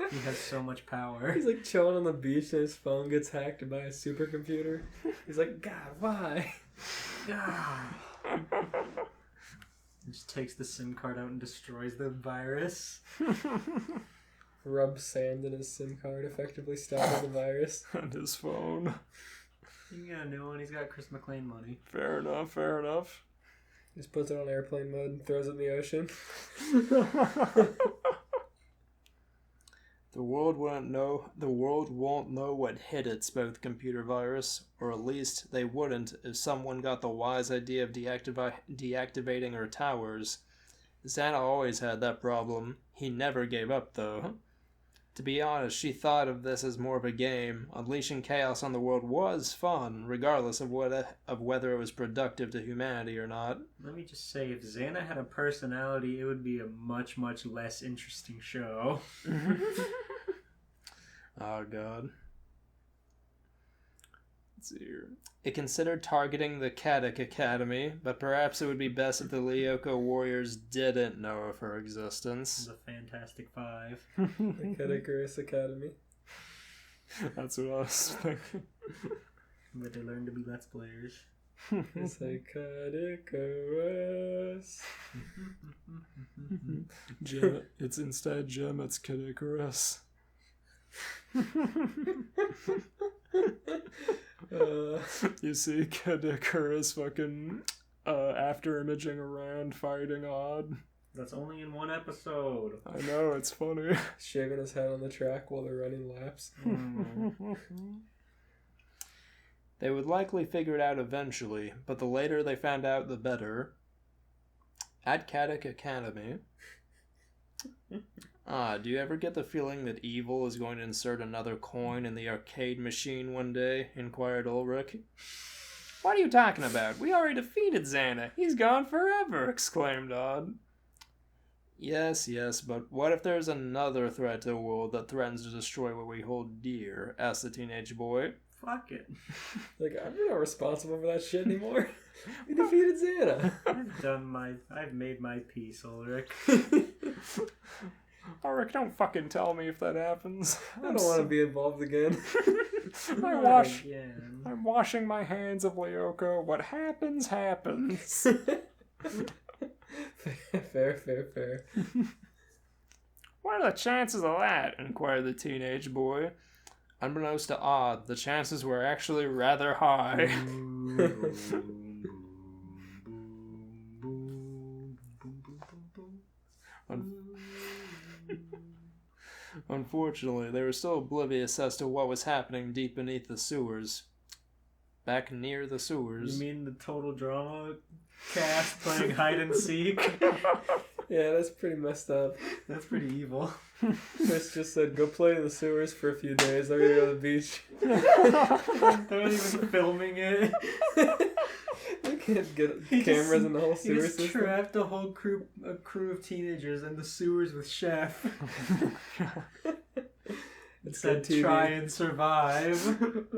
He has so much power. He's like chilling on the beach and his phone gets hacked by a supercomputer. He's like, God, why? He just takes the SIM card out and destroys the virus. Rub sand in his SIM card, effectively stopping the virus. And his phone. You got a new one, he's got Chris McLean money. Fair enough, fair enough. Just puts it on airplane mode and throws it in the ocean. The world won't know what hit it, spoke the computer virus, or at least they wouldn't if someone got the wise idea of deactivating her towers. Xana always had that problem. He never gave up, though. To be honest, she thought of this as more of a game. Unleashing chaos on the world was fun, regardless of whether it was productive to humanity or not. Let me just say, if Xana had a personality, it would be a much, much less interesting show. Oh, God. Let's see here. It considered targeting the Kadak Academy, but perhaps it would be best if the Lyoko warriors didn't know of her existence. The Fantastic Five. The Kadak Academy. That's what I was thinking. But they learn to be Let's Players. It's like Kadikarus. It's instead Gem, it's Kadikarus. You see Kadikarus fucking after imaging around fighting Odd. That's only in one episode. I know, it's funny. Shaving his head on the track while they're running laps. They would likely figure it out eventually, but the later they found out, the better. At Kadak Academy... do you ever get the feeling that evil is going to insert another coin in the arcade machine one day? Inquired Ulrich. What are you talking about? We already defeated Xana. He's gone forever, exclaimed Odd. Yes, but what if there's another threat to the world that threatens to destroy what we hold dear? Asked the teenage boy. Fuck it. Like, I'm not responsible for that shit anymore. We defeated Xana. I've made my peace, Ulrich. Ulrich, don't fucking tell me if that happens. I don't want to be involved again. I'm washing my hands of Lyoko. What happens, happens. Fair. What are the chances of that? Inquired the teenage boy. Unbeknownst to Odd, the chances were actually rather high. Unfortunately, they were still oblivious as to what was happening deep beneath the sewers. Back near the sewers. You mean the total drama cast playing hide and seek? Yeah, that's pretty messed up. That's pretty evil. Chris just said, go play in the sewers for a few days. I'm gonna go to the beach. They're not even filming it. They can't get cameras in the whole He sewer just system. trapped a whole crew of teenagers in the sewers with Chef. It's Said good TV. try and survive.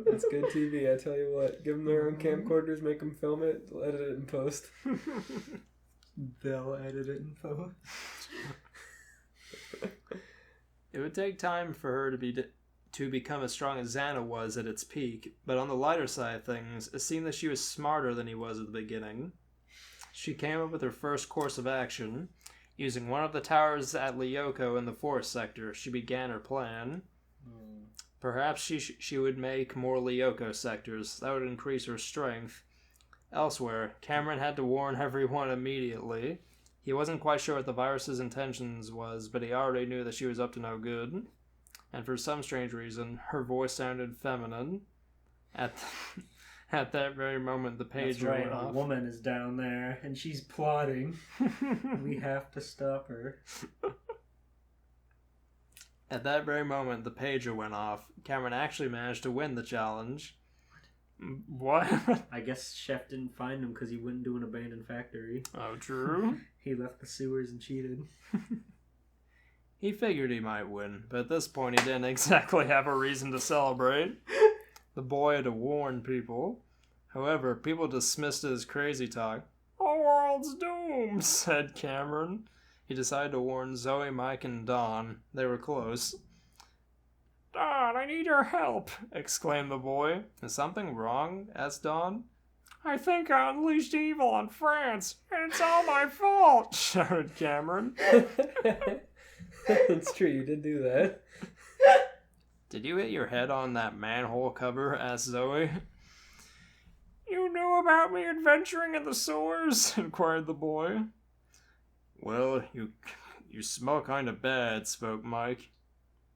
It's good TV, I tell you what. Give them their own camcorders, make them film it, edit it in post. They'll edit it in post. It would take time for her to become as strong as Xana was at its peak, but on the lighter side of things, it seemed that she was smarter than he was at the beginning. She came up with her first course of action. Using one of the towers at Lyoko in the forest sector, she began her plan. Perhaps she would make more Lyoko sectors. That would increase her strength. Elsewhere, Cameron had to warn everyone immediately. He wasn't quite sure what the virus's intentions was, but he already knew that she was up to no good. And for some strange reason, her voice sounded feminine. At that very moment, the pager That's right, went a off. woman is down there, and she's plotting. We have to stop her. At that very moment, the pager went off. Cameron actually managed to win the challenge. What? I guess Chef didn't find him because he wouldn't do an abandoned factory. Oh, true. He left the sewers and cheated. He figured he might win, but at this point he didn't exactly have a reason to celebrate. The boy had to warn people. However, people dismissed it as crazy talk. The world's doomed, said Cameron. He decided to warn Zoe, Mike, and Dawn. They were close. Dawn, I need your help, exclaimed the boy. Is something wrong? Asked Dawn. I think I unleashed evil on France, and it's all my fault, shouted Cameron. It's true, you did do that. Did you hit your head on that manhole cover? Asked Zoe. You knew about me adventuring in the sewers? Inquired the boy. Well, you smell kind of bad, spoke Mike.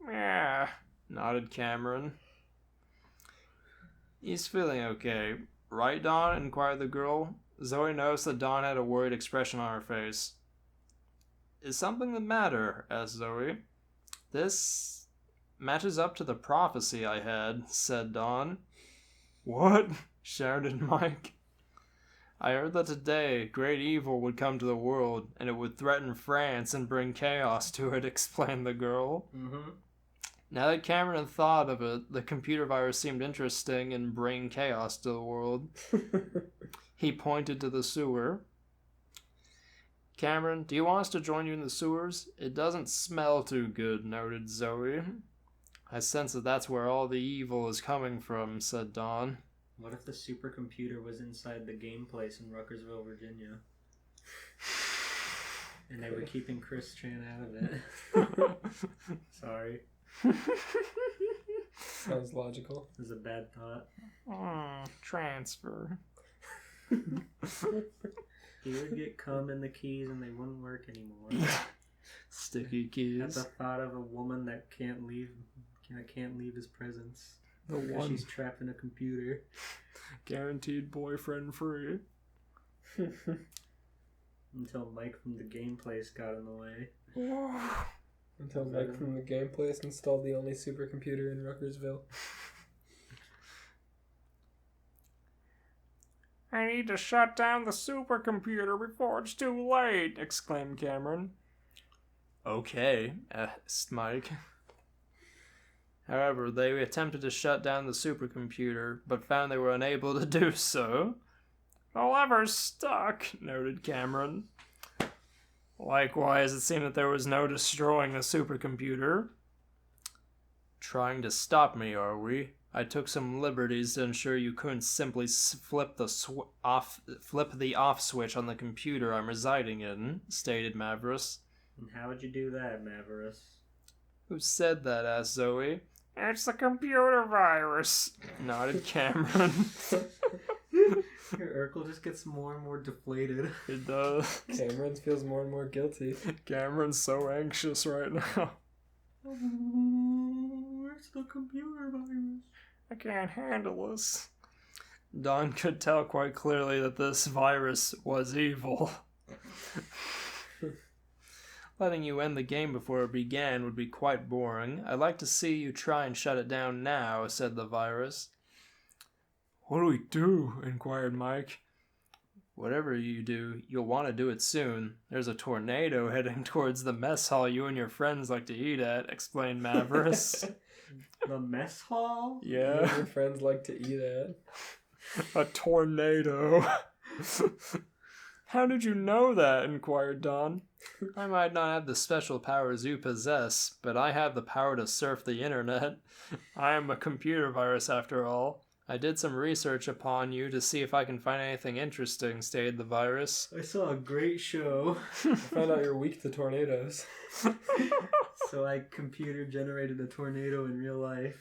Yeah, nodded Cameron. He's feeling okay. Right, Dawn? Inquired the girl. Zoe noticed that Dawn had a worried expression on her face. Is something the matter? Asked Zoe. This matches up to the prophecy I had, said Dawn. What? Shouted Mike. I heard that today great evil would come to the world, and it would threaten France and bring chaos to it, explained the girl. Mm-hmm. Now that Cameron had thought of it, the computer virus seemed interesting in bringing chaos to the world. He pointed to the sewer. Cameron, do you want us to join you in the sewers? It doesn't smell too good, noted Zoe. I sense that that's where all the evil is coming from, said Dawn. What if the supercomputer was inside the game place in Ruckersville, Virginia? And they were keeping Chris Chan out of it. Sorry. Sounds logical. It was a bad thought. Transfer. He would get cum in the keys and they wouldn't work anymore. Sticky At keys. the thought of a woman that can't leave his presence. The Because one she's trapped in a computer. guaranteed boyfriend free. Until Mike from the game place got in the way. Until Mike from the game place installed the only supercomputer in Ruckersville. I need to shut down the supercomputer before it's too late, exclaimed Cameron. Okay, asked Mike. However, they attempted to shut down the supercomputer, but found they were unable to do so. The lever's stuck, noted Cameron. Likewise, it seemed that there was no destroying the supercomputer. Trying to stop me, are we? I took some liberties to ensure you couldn't simply flip the off switch on the computer I'm residing in, stated Maverus. And how would you do that, Maverus? Who said that? Asked Zoe. It's the computer virus, nodded Cameron. Your Urkel just gets more and more deflated. It does. Cameron feels more and more guilty. Cameron's so anxious right now. Where's the computer virus? I can't handle this. Don could tell quite clearly that this virus was evil. Letting you end the game before it began would be quite boring. I'd like to see you try and shut it down now, said the virus. What do we do? Inquired Mike. Whatever you do, you'll want to do it soon. There's a tornado heading towards the mess hall you and your friends like to eat at, explained Mavericks. The mess hall? Yeah. Your friends like to eat at. A tornado. How did you know that? Inquired Don. I might not have the special powers you possess, but I have the power to surf the internet. I am a computer virus after all. I did some research upon you to see if I can find anything interesting, stated the virus. I saw a great show. I found out you're weak to tornadoes. So I computer generated a tornado in real life.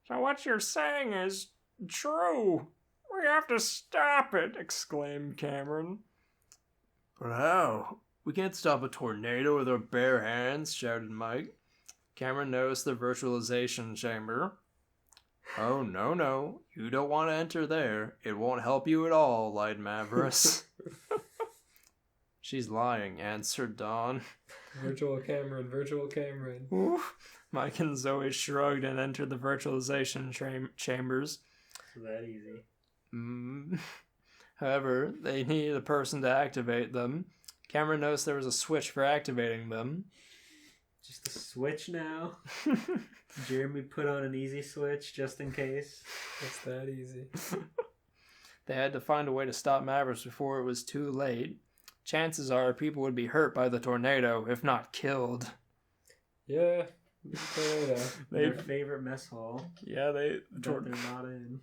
So what you're saying is true. We have to stop it, exclaimed Cameron. But how? We can't stop a tornado with our bare hands, shouted Mike. Cameron noticed the virtualization chamber. Oh, no. You don't want to enter there. It won't help you at all, lied Mavericks. She's lying, answered Dawn. Virtual Cameron. Oof. Mike and Zoe shrugged and entered the virtualization chambers. That easy. However, they needed a person to activate them. Cameron noticed there was a switch for activating them. Just a switch now? Jeremy put on an easy switch just in case. It's that easy. They had to find a way to stop Mavericks before it was too late. Chances are people would be hurt by the tornado, if not killed. Yeah. Tornado. Their favorite mess hall. Yeah, they're not in.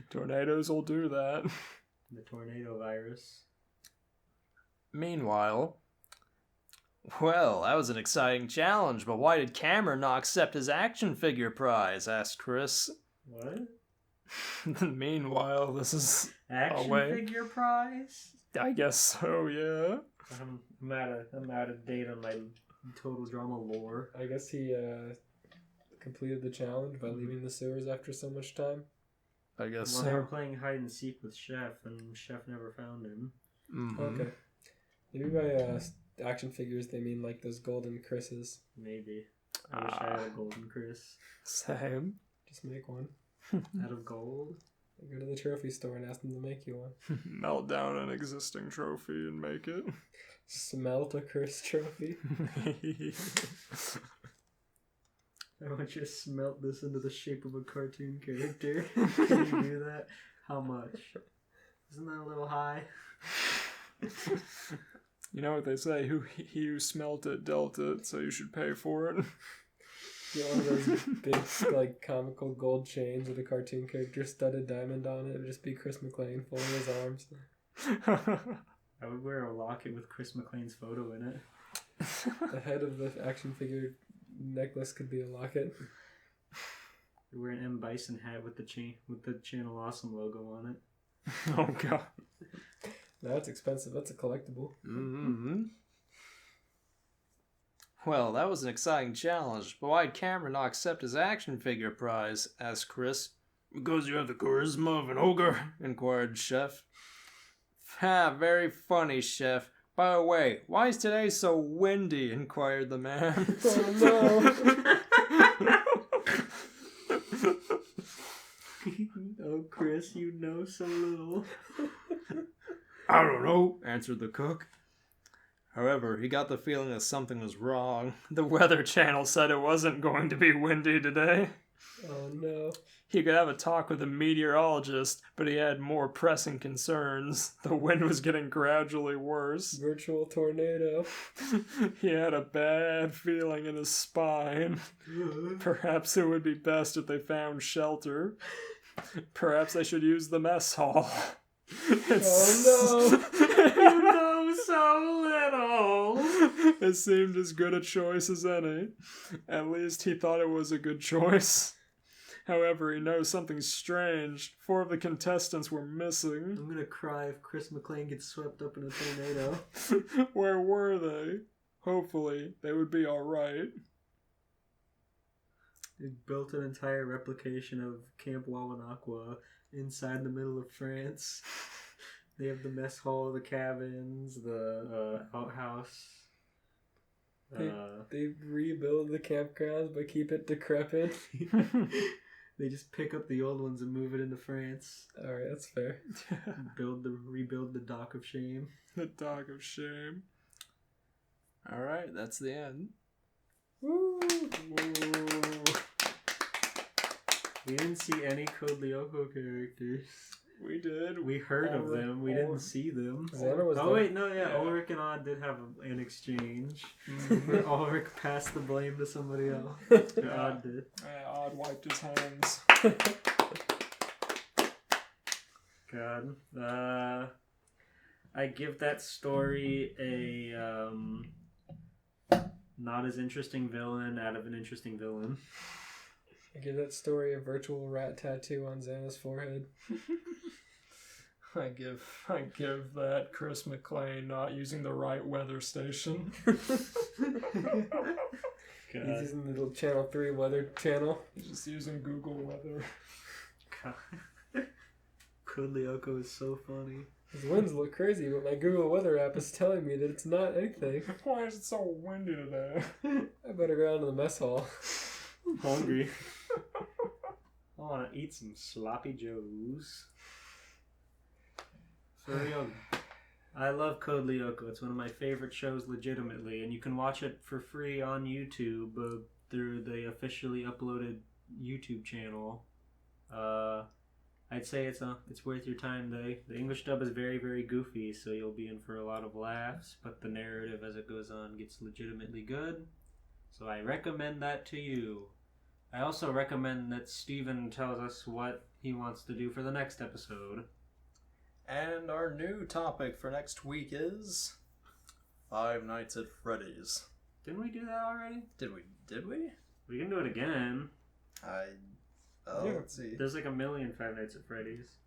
Tornadoes will do that. The tornado virus. Meanwhile, well, that was an exciting challenge, but why did Cameron not accept his action figure prize? Asked Chris. What? Meanwhile, this is action figure prize? I guess so, yeah. I'm out of date on my total drama lore. I guess he completed the challenge by leaving the sewers after so much time. I guess They were playing hide and seek with Chef, and Chef never found him. Mm-hmm. Okay. Maybe by action figures they mean like those golden Chris's. Maybe. I wish I had a golden Chris. Same. Just make one. Out of gold? Go to the trophy store and ask them to make you one. Melt down an existing trophy and make it. Smelt a Chris trophy. I want you to smelt this into the shape of a cartoon character. Can you do that? How much? Isn't that a little high? You know what they say, he who smelt it dealt it, so you should pay for it. Get one of those big, like, comical gold chains with a cartoon character studded diamond on it. It would just be Chris McLean folding his arms. I would wear a locket with Chris McLean's photo in it. The head of the action figure necklace could be a locket. I wear an M. Bison hat with the Channel Awesome logo on it. Oh, God. That's expensive. That's a collectible. Mm-hmm. Well, that was an exciting challenge, but why did Cameron not accept his action figure prize? Asked Chris. Because you have the charisma of an ogre, inquired Chef. Ha, very funny, Chef. By the way, why is today so windy? Inquired the man. Oh, no. Oh, Chris, you know so little. I don't know, answered the cook. However, he got the feeling that something was wrong. The Weather Channel said it wasn't going to be windy today. Oh, no. He could have a talk with a meteorologist, but he had more pressing concerns. The wind was getting gradually worse. Virtual tornado. He had a bad feeling in his spine. Perhaps it would be best if they found shelter. Perhaps they should use the mess hall. Oh, no. You know so little. It seemed as good a choice as any. At least he thought it was a good choice. However, he knows something strange. 4 of the contestants were missing. I'm gonna cry if Chris McClain gets swept up in a tornado. Where were they? Hopefully, they would be alright. They built an entire replication of Camp Wawanakwa inside the middle of France. They have the mess hall, the cabins, the outhouse. They rebuild the campgrounds but keep it decrepit. They just pick up the old ones and move it into France. Alright, that's fair. Rebuild the Dock of Shame. The Dock of Shame. Alright, that's the end. Woo! We didn't see any Code Lyoko characters. We did. We heard of them. We didn't see them. Xana was Oh wait, no, yeah. Ulrich and Odd did have an exchange. Where Ulrich passed the blame to somebody else. Odd did. Odd wiped his hands. God. I give that story a not as interesting villain out of an interesting villain. I give that story a virtual rat tattoo on Xana's forehead. I give that Chris McClain not using the right weather station. He's using the little Channel 3 weather channel. He's just using Google Weather. God. Code Lyoko is so funny. His winds look crazy, but my Google Weather app is telling me that it's not anything. Why is it so windy today? I better go down to the mess hall. I'm hungry. I want to eat some sloppy joes. For real, I love Code Lyoko. It's one of my favorite shows legitimately, and you can watch it for free on YouTube through the officially uploaded YouTube channel. I'd say it's worth your time. The English dub is very, very goofy, so you'll be in for a lot of laughs, but the narrative as it goes on gets legitimately good. So I recommend that to you. I also recommend that Steven tells us what he wants to do for the next episode. And our new topic for next week is Five Nights at Freddy's. Didn't we do that already? Did we? We can do it again. Let's see. There's like a million Five Nights at Freddy's.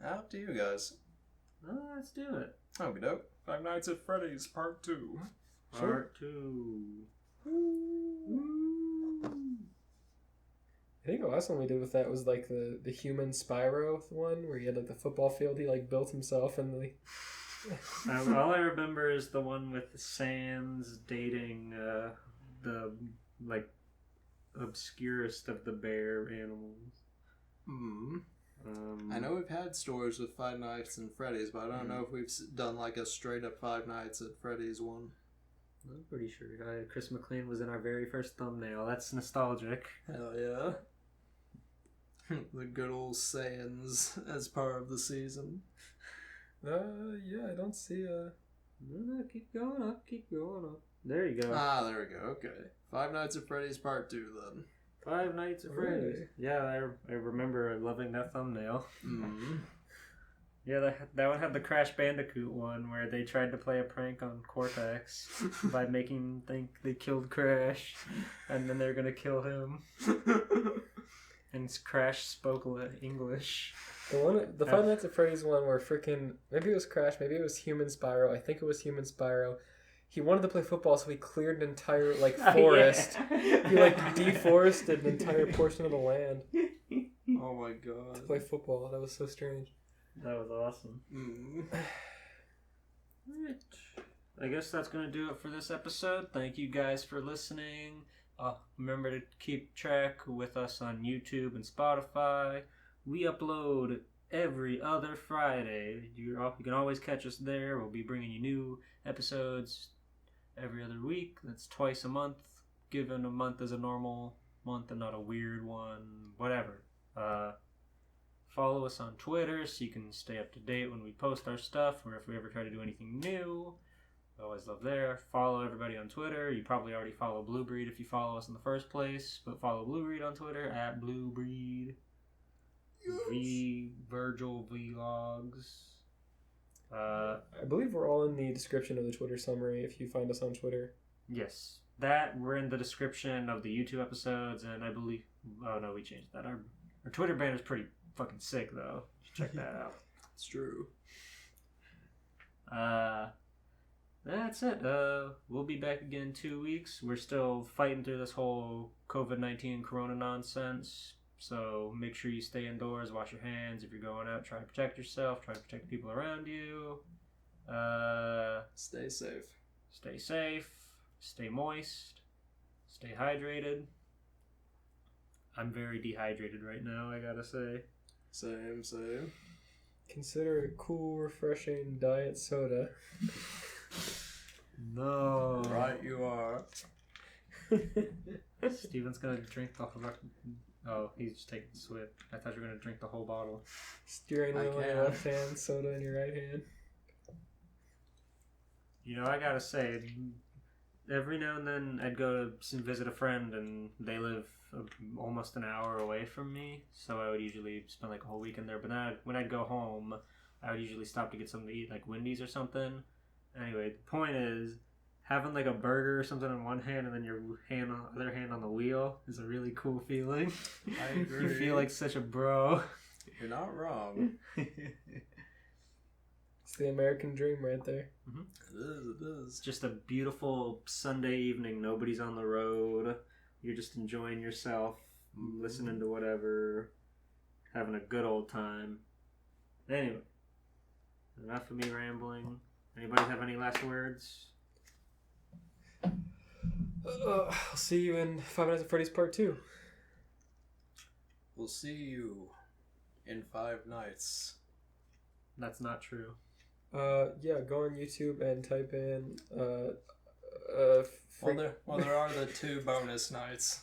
Up to you guys. Let's do it. Okie doke. Five Nights at Freddy's Part 2. Part 2. I think the last one we did with that was like the human Spyro one, where he had like the football field he like built himself and the... All I remember is the one with Sans dating the like obscurest of the bear animals. I know we've had stories with Five Nights at Freddy's, but I don't know if we've done like a straight up Five Nights at Freddy's one. I'm pretty sure Chris McClain was in our very first thumbnail. That's nostalgic. Hell yeah. The good old Sans as part of the season. Yeah, I don't see a... No, keep going up. There you go. There we go, okay. Five Nights at Freddy's Part 2 then. Five Nights at Freddy's. Yeah, I remember loving that thumbnail. Yeah, that one had the Crash Bandicoot one where they tried to play a prank on Cortex by making him think they killed Crash, and then they're gonna kill him. And Crash spoke English. The Five Nights at Freddy's one where freaking, maybe it was Crash, maybe it was Human Spyro. I think it was Human Spyro. He wanted to play football, so he cleared an entire like forest. He like deforested an entire portion of the land. Oh my god. To play football. That was so strange. That was awesome. Alright. I guess that's going to do it for this episode. Thank you guys for listening. Remember to keep track with us on YouTube and Spotify. We upload every other Friday. You can always catch us there. We'll be bringing you new episodes every other week. That's twice a month, given a month as a normal month and not a weird one. Whatever. Follow us on Twitter so you can stay up to date when we post our stuff or if we ever try to do anything new. We always love there. Follow everybody on Twitter. You probably already follow Blue Breed if you follow us in the first place, but follow Blue Breed on Twitter at Blue Breed. Yes. Virgil Vlogs. I believe we're all in the description of the Twitter summary if you find us on Twitter. Yes. that were in the description of the YouTube episodes, and I believe... Oh, no, we changed that. Our Twitter banner is pretty fucking sick, though. Check that out. It's true. That's it. We'll be back again in 2 weeks. We're still fighting through this whole COVID-19 corona nonsense. So make sure you stay indoors, wash your hands. If you're going out, try to protect yourself. Try to protect the people around you. Stay safe. Stay safe. Stay moist. Stay hydrated. I'm very dehydrated right now, I gotta say. Same. Consider a cool, refreshing diet soda. No. Right you are. Steven's gonna drink the whole... Oh, he's just taking a sip. I thought you were gonna drink the whole bottle. Steering wheel in can. your left hand, soda in your right hand. You know, I gotta say, every now and then I'd go to visit a friend, and they live almost an hour away from me, so I would usually spend like a whole weekend there. But then when I'd go home, I would usually stop to get something to eat, like Wendy's or something. Anyway, the point is, having like a burger or something in one hand and then your other hand on the wheel is a really cool feeling. I agree. You feel like such a bro. You're not wrong. It's the American dream right there. It is. Just a beautiful Sunday evening. Nobody's on the road. You're just enjoying yourself, listening to whatever, having a good old time. Anyway, enough of me rambling. Anybody have any last words? I'll see you in 5 Nights at Freddy's Part 2. We'll see you in 5 nights. That's not true. Yeah, go on YouTube and type in Well, there are the 2 bonus nights.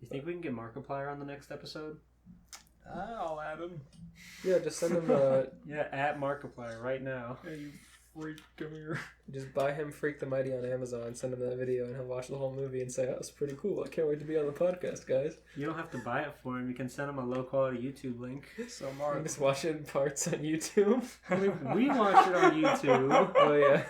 You think we can get Markiplier on the next episode? I'll add him. Yeah, just send him Yeah, at Markiplier right now. Hey, you freak, come here. just buy him Freak the Mighty on Amazon, send him that video, and he'll watch the whole movie and say, "That was pretty cool. I can't wait to be on the podcast, guys." You don't have to buy it for him. You can send him a low quality YouTube link. So You Mark, can just watch it in parts on YouTube. We watched it on YouTube. Oh yeah.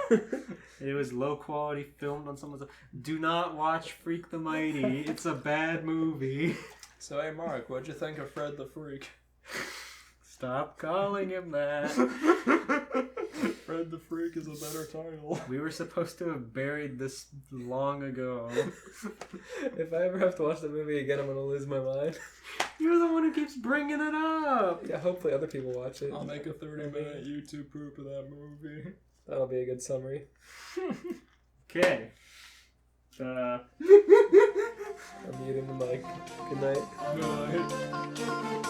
It was low quality, filmed on someone's. Do not watch Freak the Mighty. It's a bad movie. so hey Mark, what'd you think of Fred the Freak? Stop calling him that. Fred the Freak is a better title. We were supposed to have buried this long ago. If I ever have to watch the movie again, I'm gonna lose my mind. You're the one who keeps bringing it up. Yeah, hopefully other people watch it. I'll make a 30-minute YouTube poop of that movie. That'll be a good summary. Okay. I'm muting the mic. Good night. Good night.